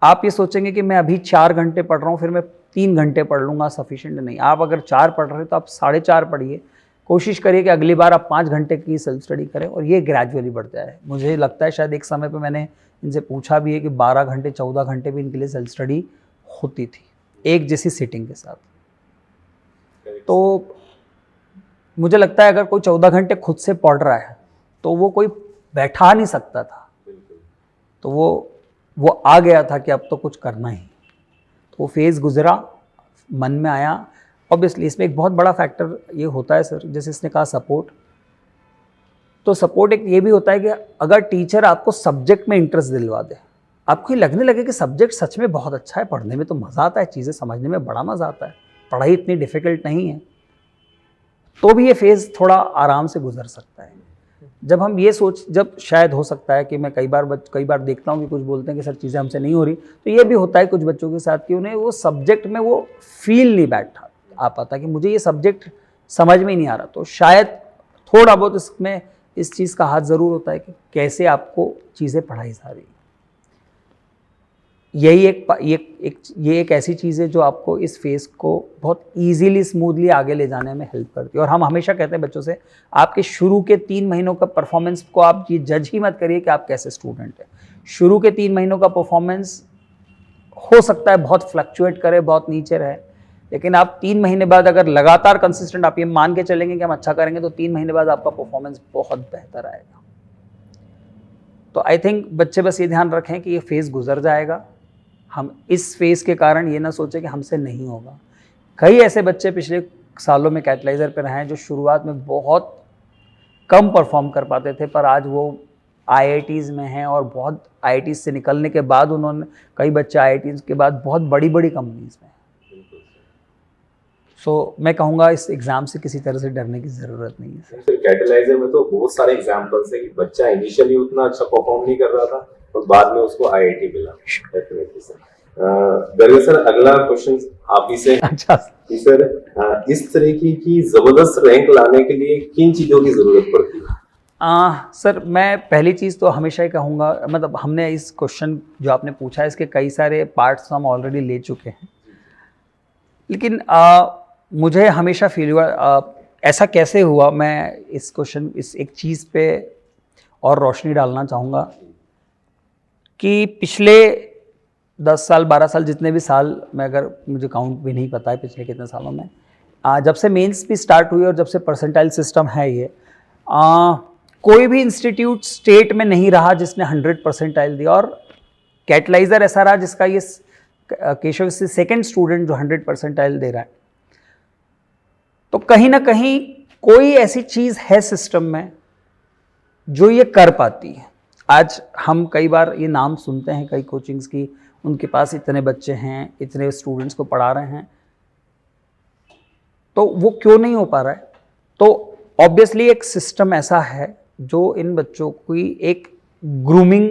आप ये सोचेंगे कि मैं अभी 4 घंटे पढ़ रहा हूँ, फिर मैं 3 घंटे पढ़ लूँगा, सफिशिएंट नहीं। आप अगर 4 पढ़ रहे हो तो आप 4.5 पढ़िए। कोशिश करिए कि अगली बार आप 5 घंटे की सेल्फ स्टडी करें, और ये ग्रेजुअली बढ़ता है। मुझे लगता है शायद एक समय पे मैंने इनसे पूछा भी है कि 12 घंटे 14 घंटे भी इनके लिए सेल्फ स्टडी होती थी, एक जैसी सीटिंग के साथ। तो मुझे लगता है अगर कोई 14 घंटे खुद से पढ़ रहा है तो वो कोई बैठा नहीं सकता था, तो वो आ गया था कि अब तो कुछ करना ही। तो वो फेज़ गुजरा, मन में आया। ऑब्वियसली इसमें एक बहुत बड़ा फैक्टर ये होता है सर, जैसे इसने कहा सपोर्ट, तो सपोर्ट एक ये भी होता है कि अगर टीचर आपको सब्जेक्ट में इंटरेस्ट दिलवा दे, आपको ये लगने लगे कि सब्जेक्ट सच में बहुत अच्छा है, पढ़ने में तो मज़ा आता है, चीज़ें समझने में बड़ा मज़ा आता है, पढ़ाई इतनी डिफ़िकल्ट नहीं है, तो भी ये फेज़ थोड़ा आराम से गुजर सकता है। जब हम ये जब शायद हो सकता है कि मैं कई बार देखता हूँ कि कुछ बोलते हैं कि सर चीज़ें हमसे नहीं हो रही, तो ये भी होता है कुछ बच्चों के साथ कि उन्हें वो सब्जेक्ट में वो फील नहीं बैठा आ पाता कि मुझे ये सब्जेक्ट समझ में नहीं आ रहा। तो शायद थोड़ा बहुत इसमें इस चीज़ का हाथ ज़रूर होता है कि कैसे आपको चीज़ें पढ़ाई जा रही। यही एक ऐसी चीज़ है जो आपको इस फेज़ को बहुत इजीली स्मूथली आगे ले जाने में हेल्प करती है। और हम हमेशा कहते हैं बच्चों से, आपके शुरू के 3 महीनों का परफॉर्मेंस को आप ये जज ही मत करिए कि आप कैसे स्टूडेंट हैं। शुरू के 3 महीनों का परफॉर्मेंस हो सकता है बहुत फ्लक्चुएट करे, बहुत नीचे रहे, लेकिन आप 3 महीने बाद अगर लगातार कंसिस्टेंट आप ये मान के चलेंगे कि हम अच्छा करेंगे, तो 3 महीने बाद आपका परफॉर्मेंस बहुत बेहतर आएगा। तो आई थिंक बच्चे बस ये ध्यान रखें कि ये फेज़ गुजर जाएगा। हम इस फेज़ के कारण ये ना सोचें कि हमसे नहीं होगा। कई ऐसे बच्चे पिछले सालों में कैटलाइज़र पे रहे हैं जो शुरुआत में बहुत कम परफॉर्म कर पाते थे, पर आज वो IITs में हैं, और बहुत IITs से निकलने के बाद कई बच्चे IITs के बाद बहुत बड़ी बड़ी कंपनीज में हैं। सो मैं कहूँगा इस एग्ज़ाम से किसी तरह से डरने की ज़रूरत नहीं है। फिर कैटलाइजर में तो बहुत सारे एग्जाम्पल्स है कि बच्चा इनिशियली उतना अच्छा परफॉर्म नहीं कर रहा था और बाद में उसको IIT मिला। Definitely sir. गर्ग सर, अगला क्वेश्चन आप ही से। अच्छा कि सर, इस तरीके की जबरदस्त रैंक लाने के लिए किन चीजों की जरूरत पड़ती है? सर मैं पहली चीज़ तो हमेशा ही कहूँगा, मतलब हमने इस क्वेश्चन जो आपने पूछा है इसके कई सारे पार्ट्स हम ऑलरेडी ले चुके हैं, लेकिन मुझे हमेशा फील हुआ ऐसा कैसे हुआ, मैं इस क्वेश्चन, इस एक चीज़ पे और रोशनी डालना चाहूँगा कि पिछले 10 साल 12 साल जितने भी साल में, अगर मुझे काउंट भी नहीं पता है पिछले कितने सालों में, जब से मेंस भी स्टार्ट हुई और जब से परसेंटाइल सिस्टम है ये, कोई भी इंस्टीट्यूट स्टेट में नहीं रहा जिसने 100 परसेंटाइल दिया, और कैटलाइजर ऐसा रहा जिसका ये केशव से सेकेंड स्टूडेंट जो 100 परसेंटाइल दे रहा है। तो कहीं ना कहीं कोई ऐसी चीज़ है सिस्टम में जो ये कर पाती है। आज हम कई बार ये नाम सुनते हैं कई कोचिंग्स की, उनके पास इतने बच्चे हैं, इतने स्टूडेंट्स को पढ़ा रहे हैं, तो वो क्यों नहीं हो पा रहा है? तो ऑब्वियसली एक सिस्टम ऐसा है जो इन बच्चों की एक ग्रूमिंग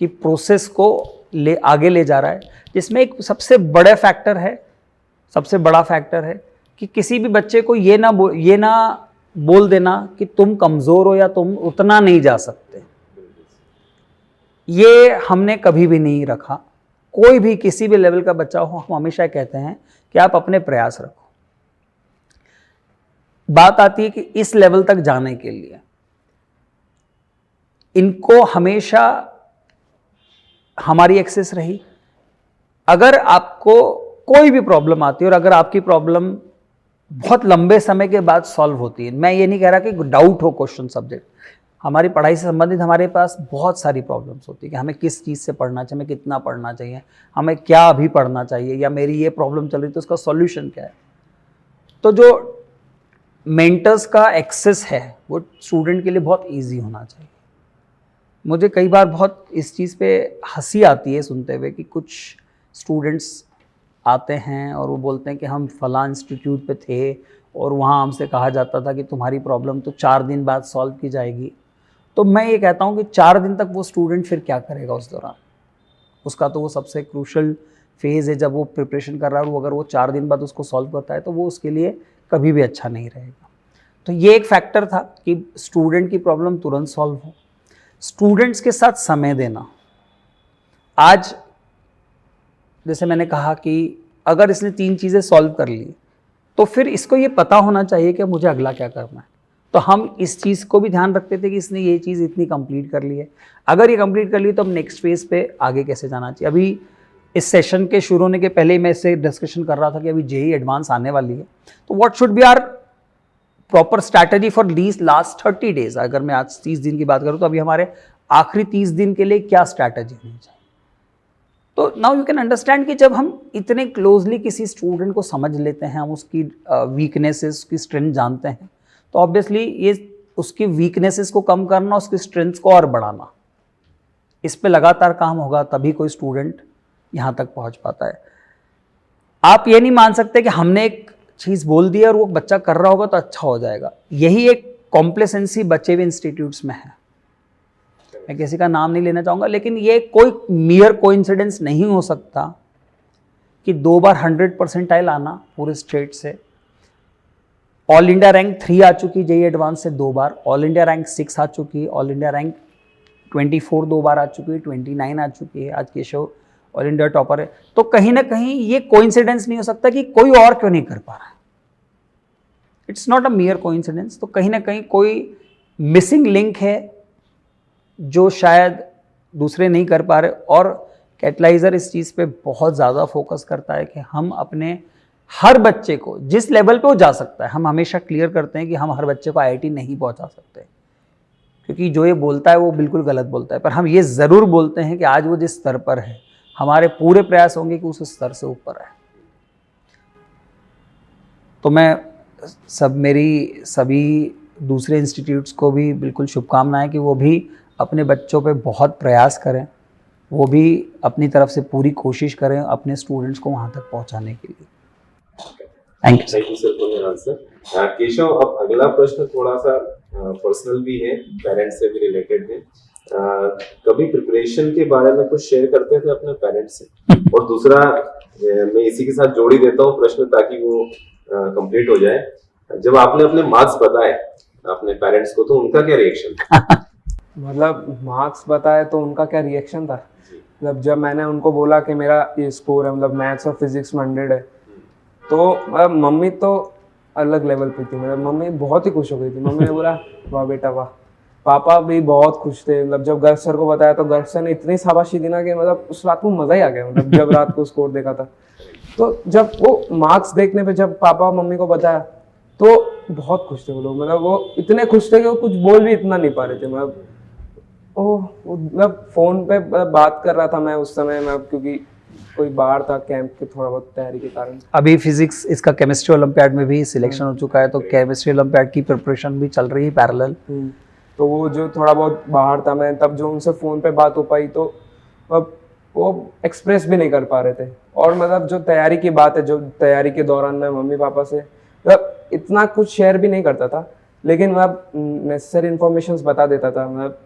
की प्रोसेस को आगे ले जा रहा है, जिसमें एक सबसे बड़ा फैक्टर है कि किसी भी बच्चे को ये ना बोल देना कि तुम कमज़ोर हो या तुम उतना नहीं जा सकते। ये हमने कभी भी नहीं रखा। कोई भी किसी भी लेवल का बच्चा हो, हम हमेशा कहते हैं कि आप अपने प्रयास रखो। बात आती है कि इस लेवल तक जाने के लिए इनको हमेशा हमारी एक्सेस रही। अगर आपको कोई भी प्रॉब्लम आती है और अगर आपकी प्रॉब्लम बहुत लंबे समय के बाद सॉल्व होती है, मैं ये नहीं कह रहा कि डाउट हो क्वेश्चन सब्जेक्ट, हमारी पढ़ाई से संबंधित हमारे पास बहुत सारी प्रॉब्लम्स होती है कि हमें किस चीज़ से पढ़ना चाहिए, हमें कितना पढ़ना चाहिए, हमें क्या अभी पढ़ना चाहिए, या मेरी ये प्रॉब्लम चल रही है तो उसका सॉल्यूशन क्या है। तो जो मेंटर्स का एक्सेस है वो स्टूडेंट के लिए बहुत इजी होना चाहिए। मुझे कई बार बहुत इस चीज़ पे हंसी आती है सुनते हुए कि कुछ स्टूडेंट्स आते हैं और वो बोलते हैं कि हम फलां इंस्टीट्यूट पे थे और वहाँ हमसे कहा जाता था कि तुम्हारी प्रॉब्लम तो 4 दिन बाद सॉल्व की जाएगी। तो मैं ये कहता हूँ कि 4 दिन तक वो स्टूडेंट फिर क्या करेगा उस दौरान? उसका तो वो सबसे क्रूशल फेज़ है जब वो प्रिपरेशन कर रहा है, वो अगर वो 4 दिन बाद उसको सॉल्व करता है तो वो उसके लिए कभी भी अच्छा नहीं रहेगा। तो ये एक फैक्टर था कि स्टूडेंट की प्रॉब्लम तुरंत सॉल्व हो। स्टूडेंट्स के साथ समय देना। आज जैसे मैंने कहा कि अगर इसने 3 चीज़ें सॉल्व कर ली तो फिर इसको ये पता होना चाहिए कि मुझे अगला क्या करना है। तो हम इस चीज़ को भी ध्यान रखते थे कि इसने ये चीज़ इतनी कंप्लीट कर ली है, अगर ये कंप्लीट कर ली तो हम नेक्स्ट फेज़ पे आगे कैसे जाना चाहिए। अभी इस सेशन के शुरू होने के पहले ही मैं इससे डिस्कशन कर रहा था कि अभी जेईई एडवांस आने वाली है, तो what should be our proper strategy for last 30 days. अगर मैं आज 30 दिन की बात करूँ तो अभी हमारे आखिरी 30 दिन के लिए क्या स्ट्रैटेजी होनी चाहिए। तो नाउ यू कैन अंडरस्टैंड कि जब हम इतने क्लोजली किसी स्टूडेंट को समझ लेते हैं, हम उसकी वीकनेसेस, उसकी स्ट्रेंथ जानते हैं, तो ऑब्वियसली ये उसकी वीकनेसेस को कम करना, उसकी स्ट्रेंथ्स को और बढ़ाना, इस पे लगातार काम होगा, तभी कोई स्टूडेंट यहाँ तक पहुँच पाता है। आप ये नहीं मान सकते कि हमने एक चीज़ बोल दी और वो बच्चा कर रहा होगा तो अच्छा हो जाएगा। यही एक कॉम्प्लेसेंसी बचे हुए इंस्टीट्यूट्स में है। मैं किसी का नाम नहीं लेना चाहूँगा, लेकिन ये कोई मियर कोइंसिडेंस नहीं हो सकता कि 2 बार 100 परसेंटाइल आना पूरे स्टेट से। ऑल इंडिया रैंक 3 आ चुकी जेईई एडवांस से 2 बार, ऑल इंडिया रैंक 6 आ चुकी, ऑल इंडिया रैंक 24 2 बार आ चुकी, 29 आ चुकी है। आज केशव ऑल इंडिया टॉपर है। तो कहीं ना कहीं ये कोइंसिडेंस नहीं हो सकता कि कोई और क्यों नहीं कर पा रहा है। It's not a मियर coincidence. तो कहीं ना कहीं कोई मिसिंग लिंक है जो शायद दूसरे नहीं कर पा रहे, और कैटलाइजर इस चीज़ पे बहुत ज़्यादा फोकस करता है कि हम अपने हर बच्चे को जिस लेवल पे वो जा सकता है, हम हमेशा क्लियर करते हैं कि हम हर बच्चे को आईआईटी नहीं पहुंचा सकते, क्योंकि जो ये बोलता है वो बिल्कुल गलत बोलता है। पर हम ये ज़रूर बोलते हैं कि आज वो जिस स्तर पर है, हमारे पूरे प्रयास होंगे कि उस स्तर से ऊपर आए। तो मैं मेरी सभी दूसरे इंस्टीट्यूट्स को भी बिल्कुल शुभकामनाएं कि वो भी अपने बच्चों पे बहुत प्रयास करें, वो भी अपनी तरफ से पूरी कोशिश करें अपने स्टूडेंट्स को वहाँ तक पहुँचाने के लिए। Thank you sir for your answer. Keshav, अब अगला प्रश्न थोड़ा सा पर्सनल भी है, पेरेंट्स से भी रिलेटेड है। कभी प्रिपरेशन के बारे में कुछ शेयर करते थे अपने पेरेंट्स से? और दूसरा, मैं इसी के साथ जोड़ ही देता हूँ प्रश्न ताकि वो कंप्लीट हो जाए। जब आपने अपने मार्क्स बताए अपने पेरेंट्स को तो उनका क्या रिएक्शन था? मतलब मार्क्स बताए तो उनका क्या रिएक्शन था? मतलब जब मैंने उनको बोला कि मेरा ये स्कोर है, मतलब मैथ्स और फिजिक्स में 100 है, तो मम्मी तो अलग लेवल पे थी। मतलब मम्मी बहुत ही खुश हो गई थी। मम्मी ने बोला वाह बेटा वाह। पापा भी बहुत खुश थे। मतलब जब गर्ग सर को बताया तो गर्ग सर ने इतनी शाबाशी दी ना कि मतलब उस रात को मजा ही आ गया। मतलब जब रात को स्कोर देखा था तो जब वो मार्क्स देखने पे जब पापा मम्मी को बताया तो बहुत खुश थे वो लोग। मतलब वो इतने खुश थे कि वो कुछ बोल भी इतना नहीं पा रहे थे। मतलब मतलब फोन पे बात कर रहा था मैं उस समय में, क्योंकि कोई बाहर था कैंप के थोड़ा बहुत तैयारी के कारण। अभी फिजिक्स इसका केमिस्ट्री ओलंपियाड में भी सिलेक्शन हो चुका है, तो केमिस्ट्री ओलंपियाड की प्रिपरेशन भी चल रही है पैरेलल। तो वो जो थोड़ा बहुत बाहर था मैं, तब जो उनसे फोन पे बात हो पाई तो अब वो एक्सप्रेस भी नहीं कर पा रहे थे। और मतलब जो तैयारी की बात है, जो तैयारी के दौरान मैं मम्मी पापा से मतलब इतना कुछ शेयर भी नहीं करता था, लेकिन मतलब नेसेसरी इन्फॉर्मेशन बता देता था। मतलब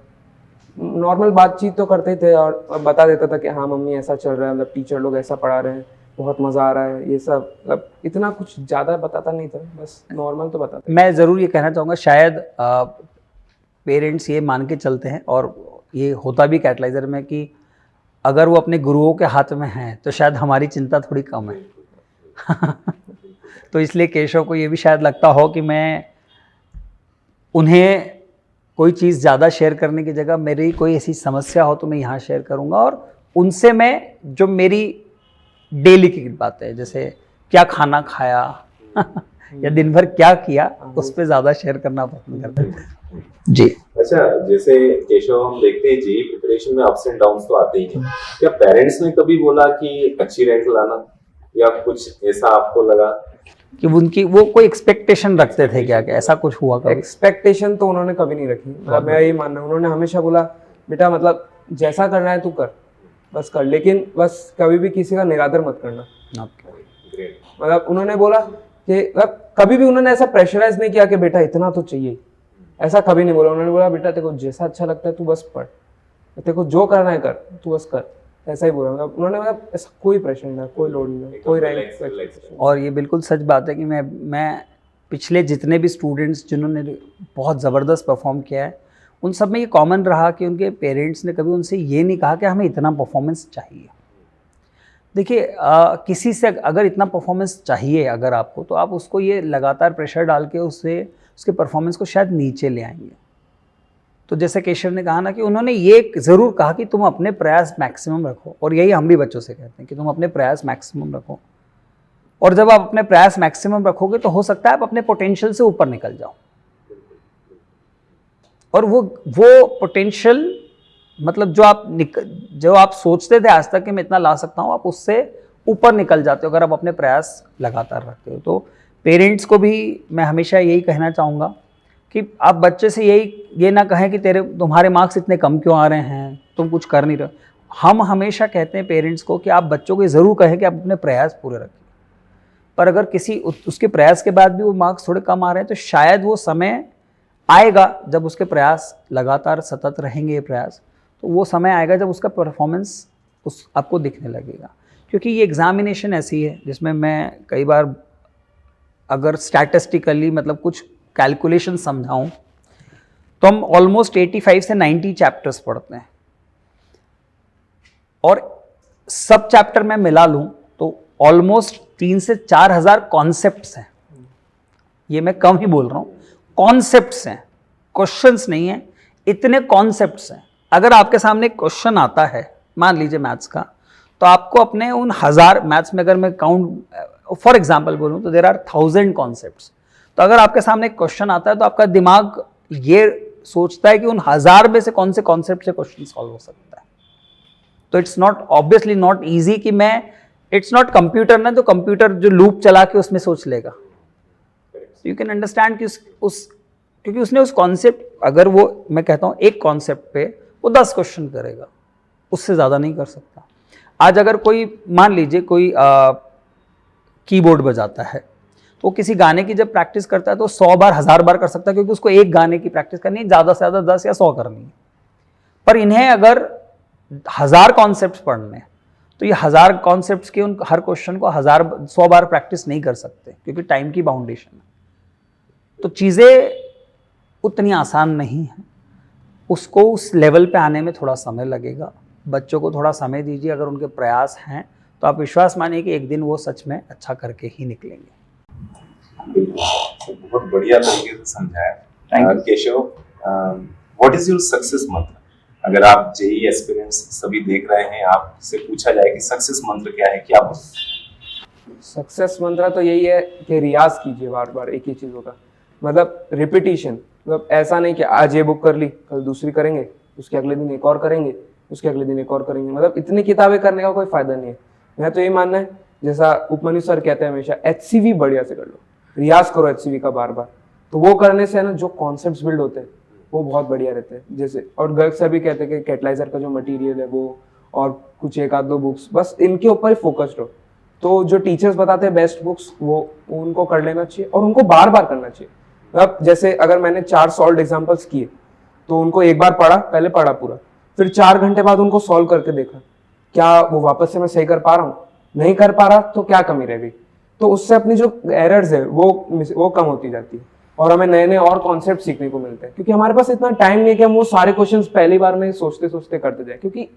नॉर्मल बातचीत तो करते थे और बता देता था कि हाँ मम्मी ऐसा चल रहा है, मतलब टीचर लोग ऐसा पढ़ा रहे हैं, बहुत मज़ा आ रहा है, ये सब। मतलब इतना कुछ ज़्यादा बताता नहीं था, बस नॉर्मल तो बताता। मैं ज़रूर ये कहना चाहूँगा, शायद पेरेंट्स ये मान के चलते हैं, और ये होता भी कैटलाइजर में, कि अगर वो अपने गुरुओं के हाथ में हैं तो शायद हमारी चिंता थोड़ी कम है। तो इसलिए केशव को ये भी शायद लगता हो कि मैं उन्हें कोई चीज़ ज़्यादा शेयर करने की जगह मेरी कोई ऐसी समस्या हो तो मैं यहाँ शेयर करूँगा, और उनसे मैं जो मेरी डेली की बातें, जैसे क्या खाना खाया या दिन भर क्या किया, उस पर ज़्यादा शेयर करना पसंद करते हैं। जी। अच्छा, जैसे केशव हम देखते हैं जी प्रिपरेशन में अप्स एंड डाउन्स तो आते ही हैं। क्या पेरेंट्स ने कभी बोला कि अच्छी रैंक लाना, या कुछ ऐसा आपको लगा कि उनकी वो कोई एक्सपेक्टेशन रखते थे क्या, ऐसा कुछ हुआ कभी? एक्सपेक्टेशन तो उन्होंने कभी नहीं रखी। मतलब मैं यही मानना, उन्होंने हमेशा बोला बेटा मतलब जैसा करना है तू कर, बस कर, लेकिन बस कभी भी किसी का निरादर मत करना। मतलब उन्होंने बोला कि मतलब कभी भी उन्होंने ऐसा प्रेशराइज नहीं किया कि बेटा इतना तो चाहिए, ऐसा कभी नहीं बोला। उन्होंने बोला बेटा तेरे को जैसा अच्छा लगता है तू बस पढ़, तेरे को जो करना है कर, तू बस कर, ऐसा ही बोला। मतलब उन्होंने मतलब ऐसा कोई प्रेशर नहीं, कोई लोड नहीं, कोई रैंक। और ये बिल्कुल सच बात है कि मैं पिछले जितने भी स्टूडेंट्स जिन्होंने बहुत ज़बरदस्त परफॉर्म किया है, उन सब में ये कॉमन रहा कि उनके पेरेंट्स ने कभी उनसे ये नहीं कहा कि हमें इतना परफॉर्मेंस चाहिए। देखिए किसी से अगर इतना परफॉर्मेंस चाहिए अगर आपको, तो आप उसको ये लगातार प्रेशर डाल के उसके परफॉर्मेंस को शायद नीचे ले आएंगे। तो जैसे केशव ने कहा ना कि उन्होंने ये ज़रूर कहा कि तुम अपने प्रयास मैक्सिमम रखो, और यही हम भी बच्चों से कहते हैं कि तुम अपने प्रयास मैक्सिमम रखो। और जब आप अपने प्रयास मैक्सिमम रखोगे तो हो सकता है आप अपने पोटेंशियल से ऊपर निकल जाओ, और वो पोटेंशियल मतलब जो आप सोचते थे आज तक कि मैं इतना ला सकता हूँ, आप उससे ऊपर निकल जाते हो अगर आप अपने प्रयास लगातार रखते हो। तो पेरेंट्स को भी मैं हमेशा यही कहना चाहूँगा कि आप बच्चे से ये ना कहें कि तुम्हारे मार्क्स इतने कम क्यों आ रहे हैं, तुम कुछ कर नहीं रहे। हम हमेशा कहते हैं पेरेंट्स को कि आप बच्चों को ये ज़रूर कहें कि आप अपने प्रयास पूरे रखें, पर अगर किसी उसके प्रयास के बाद भी वो मार्क्स थोड़े कम आ रहे हैं तो शायद वो समय आएगा जब उसके प्रयास लगातार सतत रहेंगे, ये प्रयास, तो वो समय आएगा जब उसका परफॉर्मेंस आपको दिखने लगेगा। क्योंकि ये एग्जामिनेशन ऐसी है जिसमें मैं कई बार अगर स्टैटिस्टिकली मतलब कुछ कैलकुलेशन समझाऊं तो हम ऑलमोस्ट 85 से 90 चैप्टर्स पढ़ते हैं, और सब चैप्टर में मिला लूं तो ऑलमोस्ट 3 से 4 हज़ार कॉन्सेप्ट्स हैं। ये मैं कम ही बोल रहा हूं, कॉन्सेप्ट्स हैं, क्वेश्चंस नहीं है, इतने कॉन्सेप्ट्स हैं। अगर आपके सामने क्वेश्चन आता है मान लीजिए मैथ्स का, तो आपको अपने उन 1000 मैथ्स में अगर मैं काउंट फॉर एग्जांपल बोलूं तो देयर आर 1000 कॉन्सेप्ट्स। तो अगर आपके सामने क्वेश्चन आता है तो आपका दिमाग ये सोचता है कि उन 1000 में से कौन से कॉन्सेप्ट से क्वेश्चन सॉल्व हो सकता है। तो it's not obviously not easy कि इट्स नॉट कंप्यूटर ना, तो कंप्यूटर जो लूप चला के उसमें सोच लेगा। यू कैन अंडरस्टैंड कि क्योंकि उसने उस कॉन्सेप्ट, अगर वो मैं कहता हूँ एक कॉन्सेप्ट पे वो 10 क्वेश्चन करेगा, उससे ज़्यादा नहीं कर सकता। आज अगर कोई मान लीजिए कोई कीबोर्ड बजाता है तो किसी गाने की जब प्रैक्टिस करता है तो 100 बार 1000 बार कर सकता है, क्योंकि उसको एक गाने की प्रैक्टिस करनी है, ज़्यादा से ज़्यादा 10 या 100 करनी है। पर इन्हें अगर 1000 कॉन्सेप्ट पढ़ने, तो ये 1000 कॉन्सेप्ट्स के उन हर क्वेश्चन को 100 बार प्रैक्टिस नहीं कर सकते, क्योंकि टाइम की बाउंडेशन है। तो चीज़ें उतनी आसान नहीं है, उसको उस लेवल पे आने में थोड़ा समय लगेगा। बच्चों को थोड़ा समय दीजिए, अगर उनके प्रयास हैं तो आप विश्वास मानिए कि एक दिन वो सच में अच्छा करके ही निकलेंगे। बिल्कुल, बहुत बढ़िया तरीके से समझाया। Thank you. Keshav, what is your success मंत्र? अगर आप जेई एस्पिरेंट्स सभी देख रहे हैं, आपसे पूछा जाए कि सक्सेस मंत्र क्या है, क्या बोलोगे? सक्सेस मंत्र तो यही है कि रियाज कीजिए बार बार एक ही चीज़ों का, मतलब रिपीटिशन। मतलब ऐसा नहीं कि आज ये बुक कर ली, कल दूसरी करेंगे, उसके अगले दिन एक और करेंगे, उसके अगले दिन एक और करेंगे। मतलब इतनी किताबें करने का कोई फायदा नहीं है। मैं तो यही मानना है, जैसा उपमन्यु सर कहते हैं हमेशा, HCV बढ़िया से कर लो, रियाज करो HCV का बार बार। तो वो करने से है ना, जो कॉन्सेप्ट्स बिल्ड होते हैं वो बहुत बढ़िया रहते हैं। जैसे और गर्ग सर भी कहते हैं कि कैटलाइजर का जो मटेरियल है वो, और कुछ एक आध दो बुक्स, बस इनके ऊपर ही फोकस्ड हो। तो जो टीचर्स बताते हैं बेस्ट बुक्स, वो उनको कर लेना चाहिए और उनको बार बार करना चाहिए। अब जैसे अगर मैंने 4 सॉल्व एग्जाम्पल्स किए, तो उनको एक बार पढ़ा, पहले पढ़ा पूरा, फिर 4 घंटे बाद उनको सॉल्व करके देखा, क्या वो वापस से मैं सही कर पा रहा हूँ? नहीं कर पा रहा तो क्या कमी रह गई? तो उससे अपनी जो एरर्स है वो कम होती जाती है और हमें नए नए और कॉन्सेप्ट सीखने को मिलते हैं। क्योंकि हमारे पास इतना टाइम नहीं है कि हम वो सारे क्वेश्चंस पहली बार में सोचते सोचते करते जाए, क्योंकि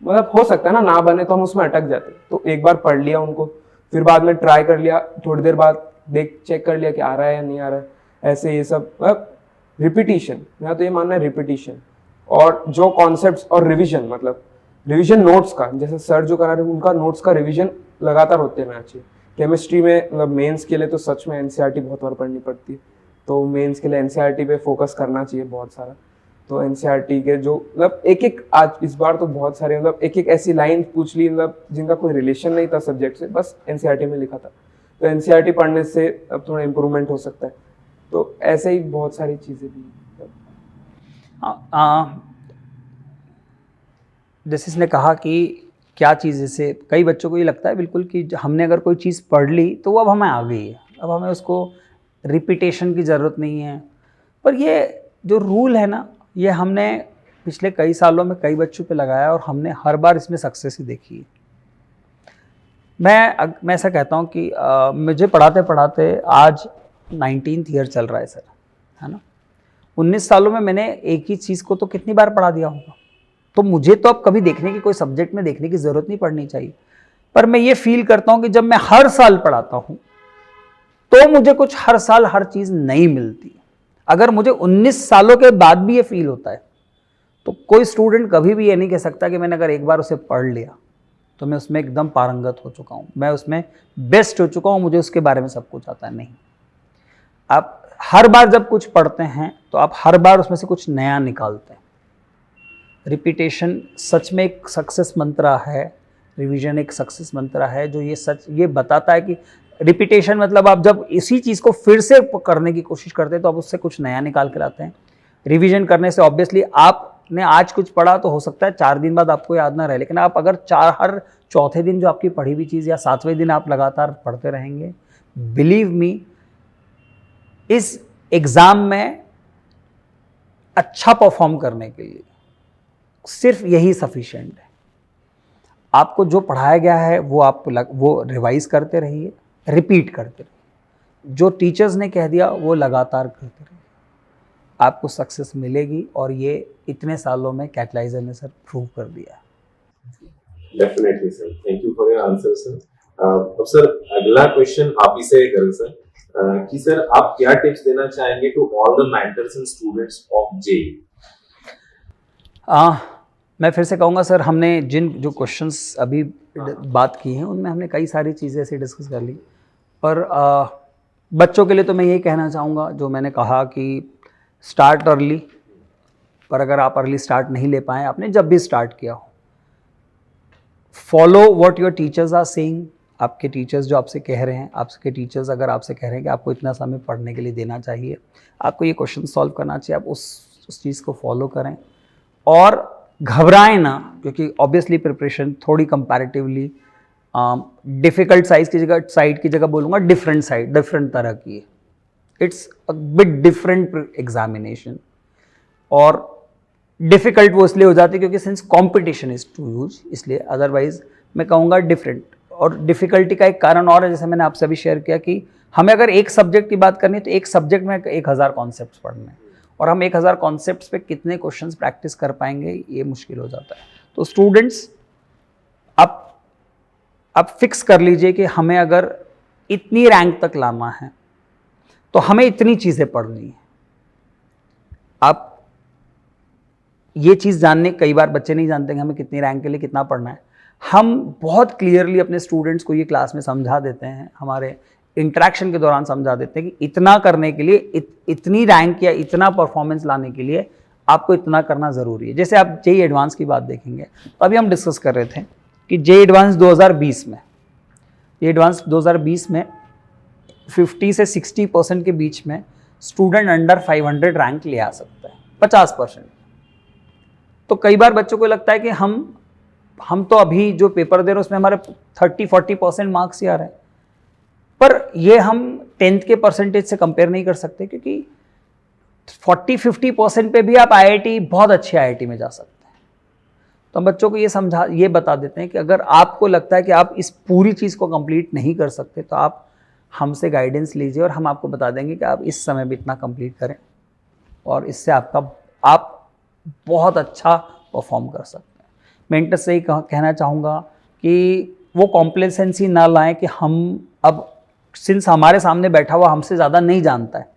मतलब हो सकता है ना बने तो हम उसमें अटक जाते। तो एक बार पढ़ लिया उनको, फिर बाद में ट्राई कर लिया, थोड़ी देर बाद चेक कर लिया कि आ रहा है या नहीं आ रहा है, ऐसे ये सब मतलब रिपीटिशन। मेरा तो ये मानना है रिपीटिशन, और जो कॉन्सेप्ट्स और रिविजन, मतलब रिविजन नोट्स का, जैसे सर जो करा रहे हैं उनका नोट्स का रिविजन लगातार होते रहना चाहिए। केमिस्ट्री में मतलब मेंस के लिए तो सच में एनसीईआरटी बहुत बार पढ़नी पड़ती है, तो मेंस के लिए एनसीईआरटी पे फोकस करना चाहिए बहुत सारा। तो एनसीईआरटी के जो मतलब एक आज इस बार तो बहुत सारे मतलब एक ऐसी लाइन पूछ ली मतलब जिनका कोई रिलेशन नहीं था सब्जेक्ट से, बस एनसीईआरटी में लिखा था। तो एनसीईआरटी पढ़ने से अब थोड़ा इम्प्रूवमेंट हो सकता है। तो ऐसे ही बहुत सारी चीज़ें भी। जैसे इसने कहा कि क्या चीज़, जैसे कई बच्चों को ये लगता है बिल्कुल कि हमने अगर कोई चीज़ पढ़ ली तो वो अब हमें आ गई है, अब हमें उसको रिपीटेशन की ज़रूरत नहीं है। पर ये जो रूल है ना, ये हमने पिछले कई सालों में कई बच्चों पे लगाया और हमने हर बार इसमें सक्सेस ही देखी है। मैं ऐसा कहता हूँ कि मुझे पढ़ाते पढ़ाते आज 19th ईयर चल रहा है सर, है ना। 19 सालों में मैंने एक ही चीज़ को तो कितनी बार पढ़ा दिया होगा। तो मुझे तो अब कभी देखने की, कोई सब्जेक्ट में देखने की ज़रूरत नहीं पड़नी चाहिए। पर मैं ये फील करता हूँ कि जब मैं हर साल पढ़ाता हूँ तो मुझे कुछ हर साल हर चीज़ नहीं मिलती। अगर मुझे 19 सालों के बाद भी ये फील होता है तो कोई स्टूडेंट कभी भी ये नहीं कह सकता कि मैंने अगर एक बार उसे पढ़ लिया तो मैं उसमें एकदम पारंगत हो चुका हूँ, मैं उसमें बेस्ट हो चुका हूँ, मुझे उसके बारे में सब कुछ आता है। नहीं, आप हर बार जब कुछ पढ़ते हैं तो आप हर बार उसमें से कुछ नया निकालते हैं। रिपीटेशन सच में एक सक्सेस मंत्र है, रिवीजन एक सक्सेस मंत्र है जो ये बताता है कि रिपीटेशन मतलब आप जब इसी चीज़ को फिर से करने की कोशिश करते हैं तो आप उससे कुछ नया निकाल के लाते हैं। रिवीजन करने से ऑब्वियसली आपने आज कुछ पढ़ा तो हो सकता है 4 दिन बाद आपको याद ना रहे, लेकिन आप अगर हर चौथे दिन जो आपकी पढ़ी हुई चीज़ या 7वें दिन आप लगातार पढ़ते रहेंगे, बिलीव मी, इस एग्ज़ाम में अच्छा परफॉर्म करने के लिए सिर्फ यही सफिशिएंट है। आपको जो पढ़ाया गया है वो रिवाइज करते रहिए, रिपीट करते रहिए। जो टीचर्स ने कह दिया वो लगातार करते रहिए, आपको सक्सेस मिलेगी। और ये इतने सालों में कैटलाइजर ने सर प्रूव कर दिया है। Definitely sir, thank you for your answer sir. अब सर अगला क्वेश्चन आप ही से करें सर, कि सर आप क्या टिप्स देना चाहेंगे to all the mentors and students of JEE? मैं फिर से कहूँगा सर, हमने जो क्वेश्चंस अभी बात की हैं उनमें हमने कई सारी चीज़ें ऐसे डिस्कस कर ली, पर बच्चों के लिए तो मैं यही कहना चाहूँगा जो मैंने कहा कि स्टार्ट अर्ली। पर अगर आप अर्ली स्टार्ट नहीं ले पाएँ, आपने जब भी स्टार्ट किया हो, follow what your teachers are saying. आपके टीचर्स जो आपसे कह रहे हैं, आपके टीचर्स अगर आपसे कह रहे हैं कि आपको इतना समय पढ़ने के लिए देना चाहिए, आपको ये क्वेश्चन सॉल्व करना चाहिए, आप उस चीज़ को फॉलो करें और घबराएं ना, क्योंकि ऑब्वियसली प्रिपरेशन थोड़ी कंपैरेटिवली डिफ़िकल्ट साइड की जगह बोलूँगा डिफरेंट तरह की है। It's a bit different examination, और डिफ़िकल्ट वो इसलिए हो जाती है क्योंकि since competition is too huge, इसलिए। अदरवाइज मैं कहूँगा डिफरेंट। और डिफ़िकल्टी का एक कारण और है, जैसे मैंने आपसे अभी शेयर किया कि हमें अगर एक सब्जेक्ट की बात करनी है तो एक सब्जेक्ट में 1000 कॉन्सेप्ट्स पढ़ने हैं, और हम 1000 कॉन्सेप्ट्स पे कितने क्वेश्चंस प्रैक्टिस कर पाएंगे ये मुश्किल हो जाता है। तो स्टूडेंट्स आप फिक्स कर लीजिए कि हमें अगर इतनी रैंक तक लाना है तो हमें इतनी चीज़ें पढ़नी है। आप ये चीज़ जानने, कई बार बच्चे नहीं जानते कि हमें कितनी रैंक के लिए कितना पढ़ना है। हम बहुत क्लियरली अपने स्टूडेंट्स को ये क्लास में समझा देते हैं, हमारे इंटरेक्शन के दौरान समझा देते हैं कि इतना करने के लिए, इतनी रैंक या इतना परफॉर्मेंस लाने के लिए आपको इतना करना ज़रूरी है। जैसे आप जेई एडवांस की बात देखेंगे, तो अभी हम डिस्कस कर रहे थे कि जेई एडवांस 2020 में, ये एडवांस 2020 में 50 से 60% के बीच में स्टूडेंट अंडर 500 रैंक ले आ सकता है, 50%। तो कई बार बच्चों को लगता है कि हम तो अभी जो पेपर दे रहे हैं उसमें हमारे 30-40% मार्क्स ही आ रहे हैं, पर ये हम 10th के परसेंटेज से कंपेयर नहीं कर सकते, क्योंकि 40-50% पे भी आप आईआईटी, बहुत अच्छे आईआईटी में जा सकते हैं। तो हम बच्चों को ये बता देते हैं कि अगर आपको लगता है कि आप इस पूरी चीज़ को कंप्लीट नहीं कर सकते, तो आप हमसे गाइडेंस लीजिए और हम आपको बता देंगे कि आप इस समय भी इतना कंप्लीट करें और इससे आप बहुत अच्छा परफॉर्म कर सकते हैं। मैं इंटर से ही कहना चाहूँगा कि वो कॉम्प्लेसेंसी ना लाएं कि हम अब, सिंस हमारे सामने बैठा हुआ हमसे ज़्यादा नहीं जानता है,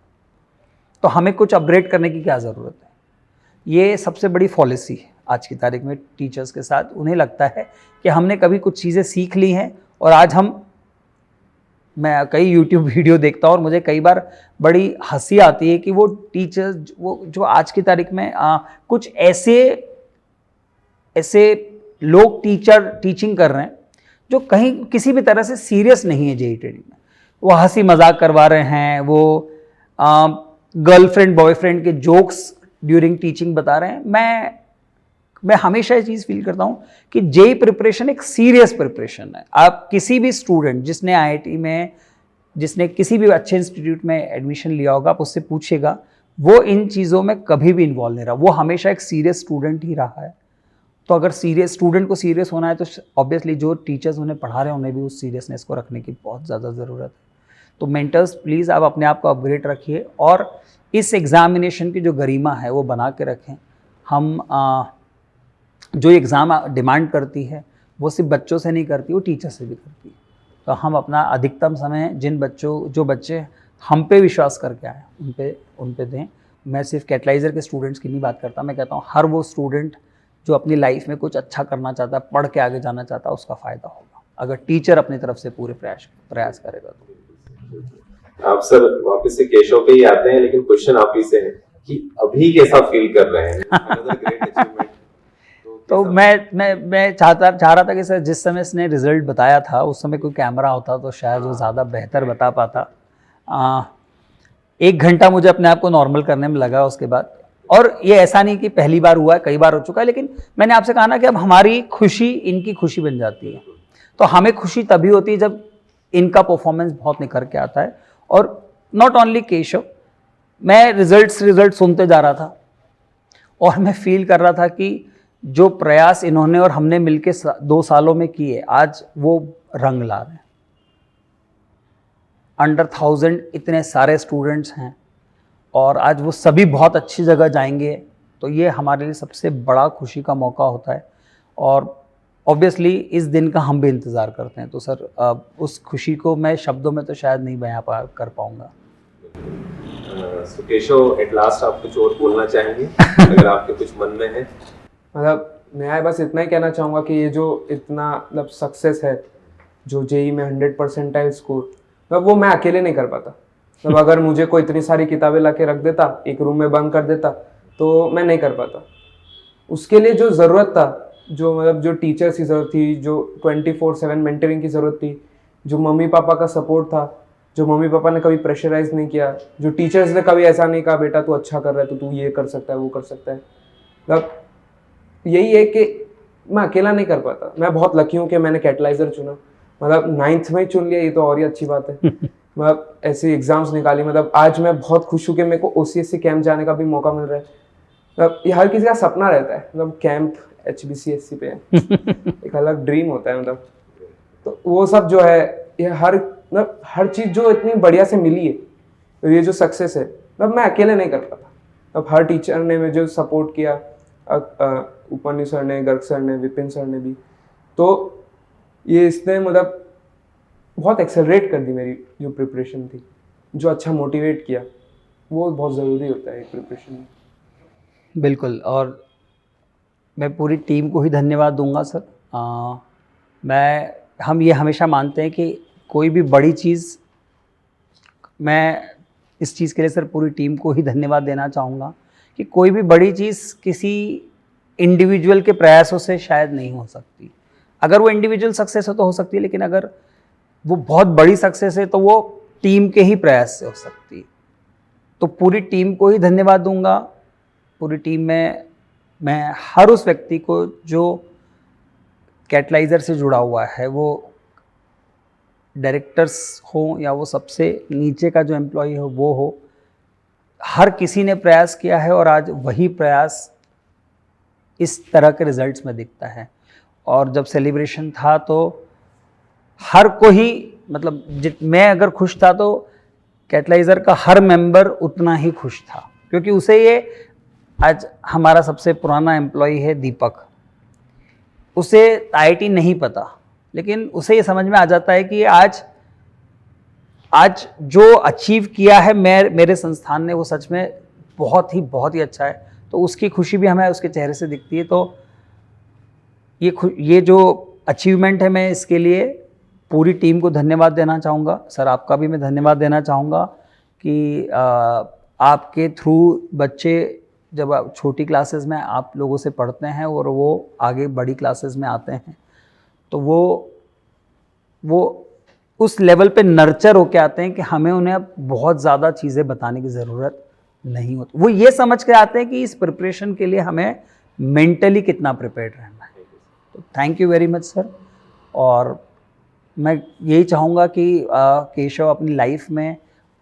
तो हमें कुछ अपग्रेड करने की क्या ज़रूरत है। ये सबसे बड़ी फॉलिसी है आज की तारीख में टीचर्स के साथ। उन्हें लगता है कि हमने कभी कुछ चीज़ें सीख ली हैं और आज मैं कई यूट्यूब वीडियो देखता हूँ और मुझे कई बार बड़ी हंसी आती है कि वो टीचर्स, वो जो आज की तारीख में कुछ ऐसे लोग टीचिंग कर रहे हैं जो कहीं किसी भी तरह से सीरियस नहीं है जेईई ट्रेनिंग में। वो हंसी मजाक करवा रहे हैं, वो गर्लफ्रेंड बॉयफ्रेंड के जोक्स ड्यूरिंग टीचिंग बता रहे हैं। मैं हमेशा ये चीज़ फील करता हूँ कि जेईई प्रिपरेशन एक सीरियस प्रिपरेशन है। आप किसी भी स्टूडेंट जिसने आईआईटी में, जिसने किसी भी अच्छे इंस्टीट्यूट में एडमिशन लिया होगा, आप उससे पूछिएगा, वो इन चीज़ों में कभी भी इन्वॉल्व नहीं रहा। वो हमेशा एक सीरियस स्टूडेंट ही रहा है। तो अगर सीरियस स्टूडेंट को सीरियस होना है तो ऑब्वियसली जो टीचर्स उन्हें पढ़ा रहे हैं उन्हें भी उस सीरियसनेस को रखने की बहुत ज़्यादा ज़रूरत है। तो मेंटर्स, प्लीज़ आप अपने आप को अपग्रेड रखिए और इस एग्ज़ामिनेशन की जो गरिमा है वो बना के रखें। हम जो एग्ज़ाम डिमांड करती है वो सिर्फ बच्चों से नहीं करती, वो टीचर से भी करती है। तो हम अपना अधिकतम समय जो बच्चे हम पे विश्वास करके आए उन पे दें। मैं सिर्फ कैटलाइज़र के स्टूडेंट्स की नहीं बात करता, मैं कहता हूँ हर वो स्टूडेंट जो अपनी लाइफ में कुछ अच्छा करना चाहता है, पढ़ के आगे जाना चाहता है, उसका फ़ायदा होगा अगर टीचर अपनी तरफ से पूरे प्रयास करेगा तो। आप सर वापस से केशव पे ही आते हैं, लेकिन क्वेश्चन आप ही से है कि अभी कैसा फील कर रहे हैं? Another great achievement. तो मैं चाह रहा था कि सर जिस समय इसने रिजल्ट बताया था उस समय कोई कैमरा होता तो शायद वो ज़्यादा बेहतर बता पाता। 1 घंटा मुझे अपने आप को नॉर्मल करने में लगा उसके बाद। और ये ऐसा नहीं कि पहली बार हुआ है, कई बार हो चुका है, लेकिन मैंने आपसे कहा ना कि अब हमारी खुशी इनकी खुशी बन जाती है। तो हमें खुशी तभी होती है जब इनका परफॉर्मेंस बहुत निखर के आता है। और नॉट ओनली केशव, मैं रिजल्ट सुनते जा रहा था और मैं फील कर रहा था कि जो प्रयास इन्होंने और हमने मिलके 2 सालों में किए, आज वो रंग ला रहे हैं। अंडर 1000 इतने सारे स्टूडेंट्स हैं और आज वो सभी बहुत अच्छी जगह जाएंगे, तो ये हमारे लिए सबसे बड़ा खुशी का मौका होता है। और ऑब्वियसली इस दिन का हम भी इंतज़ार करते हैं। तो सर उस खुशी को मैं शब्दों में तो शायद नहीं बयां कर पाऊंगा। केशव, एट लास्ट आप कुछ और बोलना चाहेंगे अगर आपके कुछ मन में है? मतलब मैं बस इतना ही कहना चाहूँगा कि ये जो इतना मतलब सक्सेस है जो जेईई में 100% स्कोर, मतलब वो मैं अकेले नहीं कर पाता। मतलब अगर मुझे कोई इतनी सारी किताबें ला के रख देता, एक रूम में बंद कर देता, तो मैं नहीं कर पाता। उसके लिए जो ज़रूरत था, जो मतलब जो टीचर्स की ज़रूरत थी, जो 24/7 मेंटरिंग की ज़रूरत थी, जो मम्मी पापा का सपोर्ट था, जो मम्मी पापा ने कभी प्रेशराइज नहीं किया, जो टीचर्स ने कभी ऐसा नहीं कहा बेटा तू अच्छा कर रहा है तो तू ये कर सकता है वो कर सकता है, मतलब यही है कि मैं अकेला नहीं कर पाता। मैं बहुत लकी हूँ कि मैंने कैटलाइजर चुना, मतलब 9th में ही चुन लिया, ये तो और ही अच्छी बात है। मतलब ऐसी एग्जाम्स निकाली, मतलब आज मैं बहुत खुश हूँ कि मेरे को OCSC कैंप जाने का भी मौका मिल रहा है। मतलब ये हर किसी का सपना रहता है, मतलब कैंप HBCSC पे एक अलग ड्रीम होता है। मतलब तो वो सब जो है, ये हर चीज़ जो इतनी बढ़िया से मिली है, तो ये जो सक्सेस है, मतलब मैं अकेले नहीं कर पाता। अब हर टीचर ने मुझे जो सपोर्ट किया, उपनी सर ने, गर्ग सर ने, विपिन सर ने भी, तो ये इसने मतलब बहुत एक्सेलरेट कर दी मेरी जो प्रिपरेशन थी। जो अच्छा मोटिवेट किया, वो बहुत ज़रूरी होता है प्रिपरेशन में। बिल्कुल, और मैं पूरी टीम को ही धन्यवाद दूंगा सर। हम ये हमेशा मानते हैं कि कोई भी बड़ी चीज़, मैं इस चीज़ के लिए सर पूरी टीम को ही धन्यवाद देना चाहूँगा कि कोई भी बड़ी चीज़ किसी इंडिविजुअल के प्रयासों से शायद नहीं हो सकती। अगर वो इंडिविजुअल सक्सेस हो तो हो सकती है, लेकिन अगर वो बहुत बड़ी सक्सेस है तो वो टीम के ही प्रयास से हो सकती है। तो पूरी टीम को ही धन्यवाद दूंगा। पूरी टीम में मैं हर उस व्यक्ति को जो कैटलाइज़र से जुड़ा हुआ है, वो डायरेक्टर्स हो या वो सबसे नीचे का जो एम्प्लॉय हो वो हो, हर किसी ने प्रयास किया है और आज वही प्रयास इस तरह के रिजल्ट्स में दिखता है। और जब सेलिब्रेशन था तो हर को ही, मतलब मैं अगर खुश था तो कैटलाइज़र का हर मेंबर उतना ही खुश था, क्योंकि उसे ये, आज हमारा सबसे पुराना एम्प्लॉय है दीपक, उसे आईआईटी नहीं पता, लेकिन उसे ये समझ में आ जाता है कि आज जो अचीव किया है मेरे संस्थान ने, वो सच में बहुत ही अच्छा है। तो उसकी खुशी भी हमें उसके चेहरे से दिखती है। तो ये जो अचीवमेंट है, मैं इसके लिए पूरी टीम को धन्यवाद देना चाहूँगा। सर आपका भी मैं धन्यवाद देना चाहूँगा कि आपके थ्रू बच्चे जब छोटी क्लासेस में आप लोगों से पढ़ते हैं और वो आगे बड़ी क्लासेस में आते हैं, तो वो उस लेवल पे नर्चर होके आते हैं कि हमें उन्हें अब बहुत ज़्यादा चीज़ें बताने की ज़रूरत नहीं होती। वो ये समझ के आते हैं कि इस प्रिपरेशन के लिए हमें मेंटली कितना प्रिपेयर्ड रहना है। तो thank you very much sir. और मैं यही चाहूँगा कि केशव अपनी लाइफ में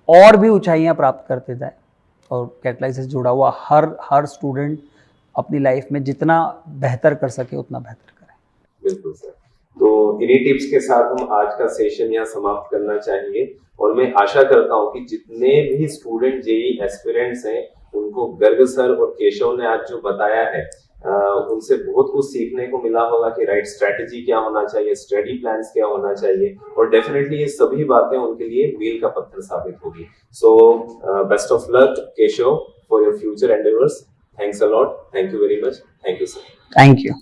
और भी ऊंचाइयाँ प्राप्त करते जाए और कैटलाइज़र से जुड़ा हुआ हर स्टूडेंट अपनी लाइफ में जितना बेहतर कर सके उतना बेहतर करे। बिल्कुल सर। तो इन्हीं टिप्स के साथ हम आज का सेशन यहाँ समाप्त करना चाहेंगे और मैं आशा करता हूँ कि जितने भी स्टूडेंट जेईई एस्पिरेंट्स हैं उनको गर्ग सर और केशव ने आज जो बताया है उनसे बहुत कुछ सीखने को मिला होगा कि राइट स्ट्रेटेजी क्या होना चाहिए, स्टडी प्लान्स क्या होना चाहिए, और डेफिनेटली ये सभी बातें उनके लिए मील का पत्थर साबित होगी। So best of luck Keshav for your future endeavours. Thanks a lot. Thank you very much. Thank you sir. Thank you.